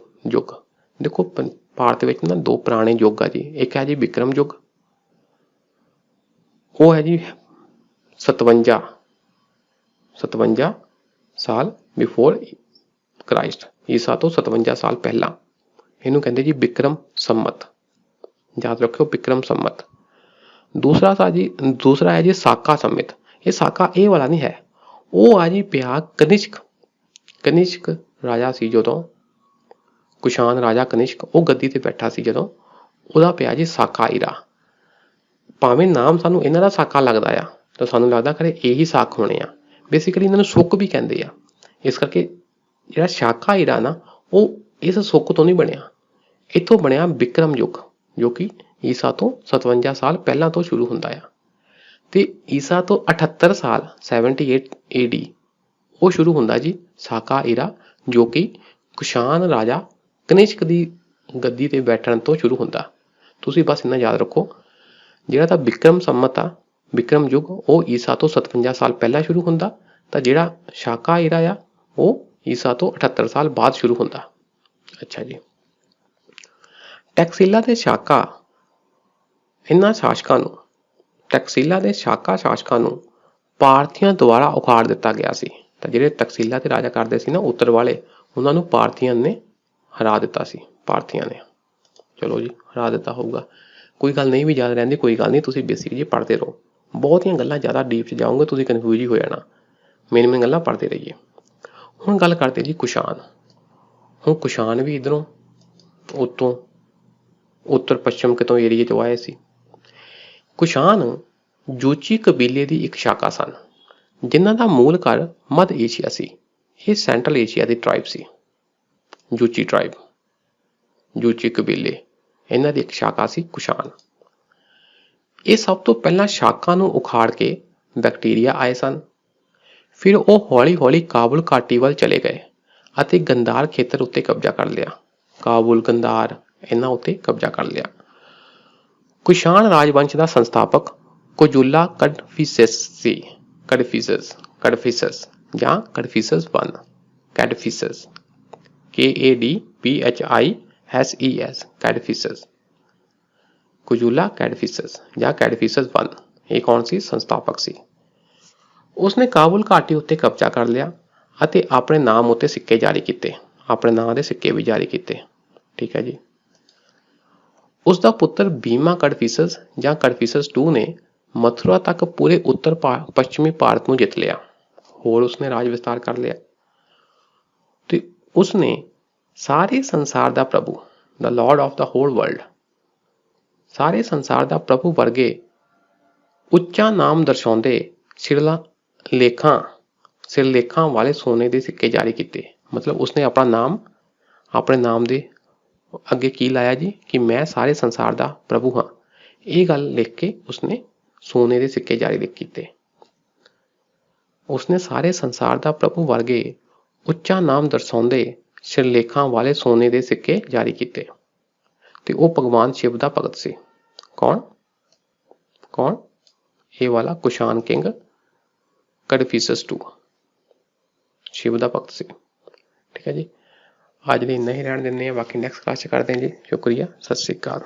ਦੇਖੋ ਭਾਰਤ ਵਿੱਚ ਨਾ 2 ਪੁਰਾਣੇ ਯੁੱਗ ਆ ਜੀ। ਇੱਕ ਹੈ ਜੀ ਵਿਕਰਮ ਯੁੱਗ, ਉਹ ਹੈ ਜੀ 57 ਸਾਲ ਬਿਫੋਰ ਕ੍ਰਾਈਸਟ, ਈਸਾ ਤੋਂ 57 ਸਾਲ ਪਹਿਲਾਂ। ਇਹਨੂੰ ਕਹਿੰਦੇ ਜੀ ਵਿਕਰਮ ਸੰਮਤ। ਯਾਦ ਰੱਖਿਓ, ਵਿਕਰਮ ਸੰਮਤ। ਦੂਸਰਾ ਹੈ ਜੀ ਸਾਕਾ ਸੰਮਤ। ਇਹ ਸਾਕਾ ਇਹ ਵਾਲਾ ਨਹੀਂ ਹੈ, ਉਹ ਆ ਜੀ ਪਿਆ ਕਨਿਸ਼ਕ ਰਾਜਾ ਸੀ ਜਦੋਂ, ਕੁਸ਼ਾਨ ਰਾਜਾ ਕਨਿਸ਼ਕ, ਉਹ ਗੱਦੀ ਤੇ ਬੈਠਾ ਸੀ ਜਦੋਂ, ਉਹਦਾ ਪਿਆ ਜੀ ਸਾਕਾ ਈਰਾ। ਭਾਵੇਂ ਨਾਮ ਸਾਨੂੰ ਇਹਨਾਂ ਦਾ ਸਾਕਾ ਲੱਗਦਾ ਆ ਤਾਂ ਸਾਨੂੰ ਲੱਗਦਾ ਖਰੇ ਇਹੀ ਸਾਕ ਹੋਣੇ ਆ। ਬੇਸਿਕਲੀ ਇਹਨਾਂ ਨੂੰ ਸੁੱਕ ਵੀ ਕਹਿੰਦੇ ਆ। ਇਸ ਕਰਕੇ ਜਿਹੜਾ ਸਾਕਾ ਈਰਾ ਨਾ ਉਹ ਇਸ ਸੁੱਕ ਤੋਂ ਨਹੀਂ ਬਣਿਆ, ਇੱਥੋਂ ਬਣਿਆ ਵਿਕਰਮ ਯੁੱਗ। जो कि ईसा तो 57 साल पहला तो शुरू ਹੁੰਦਾ ਆ ਤੇ ਈਸਾ ਤੋਂ 78 ਸਾਲ 78 AD ਉਹ ਸ਼ੁਰੂ ਹੁੰਦਾ ਜੀ ਸਾਕਾ ਈਰਾ, ਜੋ ਕਿ ਕੁਸ਼ਾਨ ਰਾਜਾ ਕਨਿਸ਼ਕ ਦੀ ਗੱਦੀ ਤੇ ਬੈਠਣ ਤੋਂ ਸ਼ੁਰੂ ਹੁੰਦਾ। ਤੁਸੀਂ ਬਸ ਇੰਨਾ ਯਾਦ ਰੱਖੋ, ਜਿਹੜਾ ਤਾਂ ਵਿਕਰਮ ਸੰਮਤ ਆ, ਵਿਕਰਮ ਯੁੱਗ, ਉਹ ਈਸਾ ਤੋਂ 57 ਸਾਲ ਪਹਿਲਾਂ ਸ਼ੁਰੂ ਹੁੰਦਾ, ਤਾਂ ਜਿਹੜਾ ਸਾਕਾ ਈਰਾ ਆ ਉਹ ਈਸਾ ਤੋਂ 78 ਸਾਲ ਬਾਅਦ ਸ਼ੁਰੂ ਹੁੰਦਾ। ਅੱਛਾ ਜੀ, ਟੈਕਸੀਲਾ ਦੇ ਸਾਕਾ ਇਹਨਾਂ ਸ਼ਾਸਕਾਂ ਨੂੰ ਟਕਸੀਲਾ ਦੇ ਸਾਕਾ ਸ਼ਾਸਕਾਂ ਨੂੰ ਪਾਰਥੀਆਂ ਦੁਆਰਾ ਉਖਾੜ ਦਿੱਤਾ ਗਿਆ ਸੀ। ਤਾਂ ਜਿਹੜੇ ਟਕਸੀਲਾ ਤੇ ਰਾਜਾ ਕਰਦੇ ਸੀ ਨਾ ਉੱਤਰ ਵਾਲੇ, ਉਹਨਾਂ ਨੂੰ ਪਾਰਥੀਆਂ ਨੇ ਹਰਾ ਦਿੱਤਾ ਸੀ। ਪਾਰਥੀਆਂ ਨੇ, ਚਲੋ ਜੀ, ਹਰਾ ਦਿੱਤਾ ਹੋਊਗਾ, ਕੋਈ ਗੱਲ ਨਹੀਂ ਵੀ ਯਾਦ ਰਹਿੰਦੀ, ਕੋਈ ਗੱਲ ਨਹੀਂ, ਤੁਸੀਂ ਬੇਸਿਕ ਜੀ ਪੜ੍ਹਦੇ ਰਹੋ। ਬਹੁਤੀਆਂ ਗੱਲਾਂ ਜ਼ਿਆਦਾ ਡੀਪ 'ਚ ਜਾਓਗੇ ਤੁਸੀਂ ਕਨਫਿਊਜ਼ ਹੀ ਹੋ ਜਾਣਾ, ਮੇਨ ਗੱਲਾਂ ਪੜ੍ਹਦੇ ਰਹੀਏ। ਹੁਣ ਗੱਲ ਕਰਦੇ ਜੀ ਕੁਸ਼ਾਨ। ਹੁਣ ਕੁਸ਼ਾਨ ਵੀ ਇੱਧਰੋਂ ਉੱਤੋਂ ਉੱਤਰ ਪੱਛਮ ਕਿਤੋਂ ਏਰੀਏ 'ਚੋਂ ਆਏ ਸੀ। ਕੁਸ਼ਾਨ ਜੂਚੀ ਕਬੀਲੇ ਦੀ ਇੱਕ ਸ਼ਾਖਾ ਸਨ, ਜਿਨ੍ਹਾਂ ਦਾ ਮੂਲ ਘਰ ਮੱਧ ਏਸ਼ੀਆ ਸੀ। ਇਹ ਸੈਂਟਰਲ ਏਸ਼ੀਆ ਦੀ ਟਰਾਈਬ ਸੀ। ਜੂਚੀ ਟਰਾਈਬ, ਜੂਚੀ ਕਬੀਲੇ, ਇਹਨਾਂ ਦੀ ਇੱਕ ਸ਼ਾਖਾ ਸੀ ਕੁਸ਼ਾਨ। ਇਹ ਸਭ ਤੋਂ ਪਹਿਲਾਂ ਸ਼ਾਖਾ ਨੂੰ ਉਖਾੜ ਕੇ ਬੈਕਟੀਰੀਆ ਆਏ ਸਨ। ਫਿਰ ਉਹ ਹੌਲੀ ਹੌਲੀ ਕਾਬੁਲ ਘਾਟੀ ਵੱਲ ਚਲੇ ਗਏ ਅਤੇ ਗੰਦਾਰ ਖੇਤਰ ਉੱਤੇ ਕਬਜ਼ਾ ਕਰ ਲਿਆ। ਕਾਬੁਲ, ਗੰਦਾਰ, ਇਹਨਾਂ ਉੱਤੇ ਕਬਜ਼ਾ ਕਰ ਲਿਆ। ਕੁਸ਼ਾਨ ਰਾਜਵੰਸ਼ ਦਾ ਸੰਸਥਾਪਕ ਕੋਜੁਲਾ ਕਡਫੀਸਸ ਸੀ। ਕਡਫੀਸਸ ਜਾਂ ਕਡਫੀਸਸ I, ਕੈਡਫੀਸਸ, KADPHISES, ਕੈਡਫੀਸਸ, ਕੋਜੁਲਾ ਕੈਡਫੀਸਸ ਜਾਂ ਕੈਡਫੀਸਸ I। ਇਹ ਕੌਣ ਸੀ? ਸੰਸਥਾਪਕ ਸੀ। ਉਸਨੇ ਕਾਬੁਲ ਘਾਟੀ ਉੱਤੇ ਕਬਜ਼ਾ ਕਰ ਲਿਆ ਅਤੇ ਆਪਣੇ ਨਾਮ ਉੱਤੇ ਸਿੱਕੇ ਜਾਰੀ ਕੀਤੇ, ਆਪਣੇ ਨਾਂ ਦੇ ਸਿੱਕੇ ਵੀ ਜਾਰੀ ਕੀਤੇ। ਠੀਕ ਹੈ ਜੀ। ਉਸ ਦਾ ਪੁੱਤਰ ਭੀਮਾ ਕਡਫੀਸਸ ਜਾਂ ਕਡਫੀਸਸ II ਨੇ ਮਥੁਰਾ ਤੱਕ ਪੂਰੇ ਉੱਤਰ ਪੱਛਮੀ ਭਾਰਤ ਨੂੰ ਜਿੱਤ ਲਿਆ। ਹੋਰ ਉਸਨੇ ਰਾਜ ਵਿਸਤਾਰ ਕਰ ਲਿਆ ਤੇ ਉਸਨੇ ਸਾਰੇ ਸੰਸਾਰ ਦਾ ਪ੍ਰਭੂ, the lord of the whole world, ਸਾਰੇ ਸੰਸਾਰ ਦਾ ਪ੍ਰਭੂ ਵਰਗੇ ਉੱਚਾ ਨਾਮ ਦਰਸਾਉਂਦੇ ਸਿਰਲੇਖਾਂ ਵਾਲੇ ਸੋਨੇ ਦੇ ਸਿੱਕੇ ਜਾਰੀ ਕੀਤੇ। ਮਤਲਬ ਉਸਨੇ ਆਪਣਾ ਨਾਮ, ਆਪਣੇ ਨਾਮ ਦੇ ਅੱਗੇ ਕੀ ਲਾਇਆ ਜੀ, ਕਿ ਮੈਂ ਸਾਰੇ ਸੰਸਾਰ ਦਾ ਪ੍ਰਭੂ ਹਾਂ। ਇਹ ਗੱਲ ਲਿਖ ਕੇ ਉਸਨੇ ਸੋਨੇ ਦੇ ਸਿੱਕੇ ਜਾਰੀ ਕੀਤੇ। ਉਸਨੇ ਸਾਰੇ ਸੰਸਾਰ ਦਾ ਪ੍ਰਭੂ ਵਰਗੇ ਉੱਚਾ ਨਾਮ ਦਰਸਾਉਂਦੇ ਸਿਰਲੇਖਾਂ ਵਾਲੇ ਸੋਨੇ ਦੇ ਸਿੱਕੇ ਜਾਰੀ ਕੀਤੇ ਤੇ ਉਹ ਭਗਵਾਨ ਸ਼ਿਵ ਦਾ ਭਗਤ ਸੀ। ਕੌਣ? ਇਹ ਵਾਲਾ ਕੁਸ਼ਾਨ ਕਿੰਗ ਕਡਫੀਸਸ II ਸ਼ਿਵ ਦਾ ਭਗਤ ਸੀ। ਠੀਕ ਹੈ ਜੀ। ਅੱਜ ਲਈ ਇੰਨਾ ਹੀ ਰਹਿਣ ਦਿੰਦੇ ਹਾਂ, ਬਾਕੀ ਨੈਕਸਟ ਕਲਾਸ 'ਚ ਕਰਦੇ ਹਾਂ ਜੀ। ਸ਼ੁਕਰੀਆ, ਸਤਿ ਸ਼੍ਰੀ ਅਕਾਲ।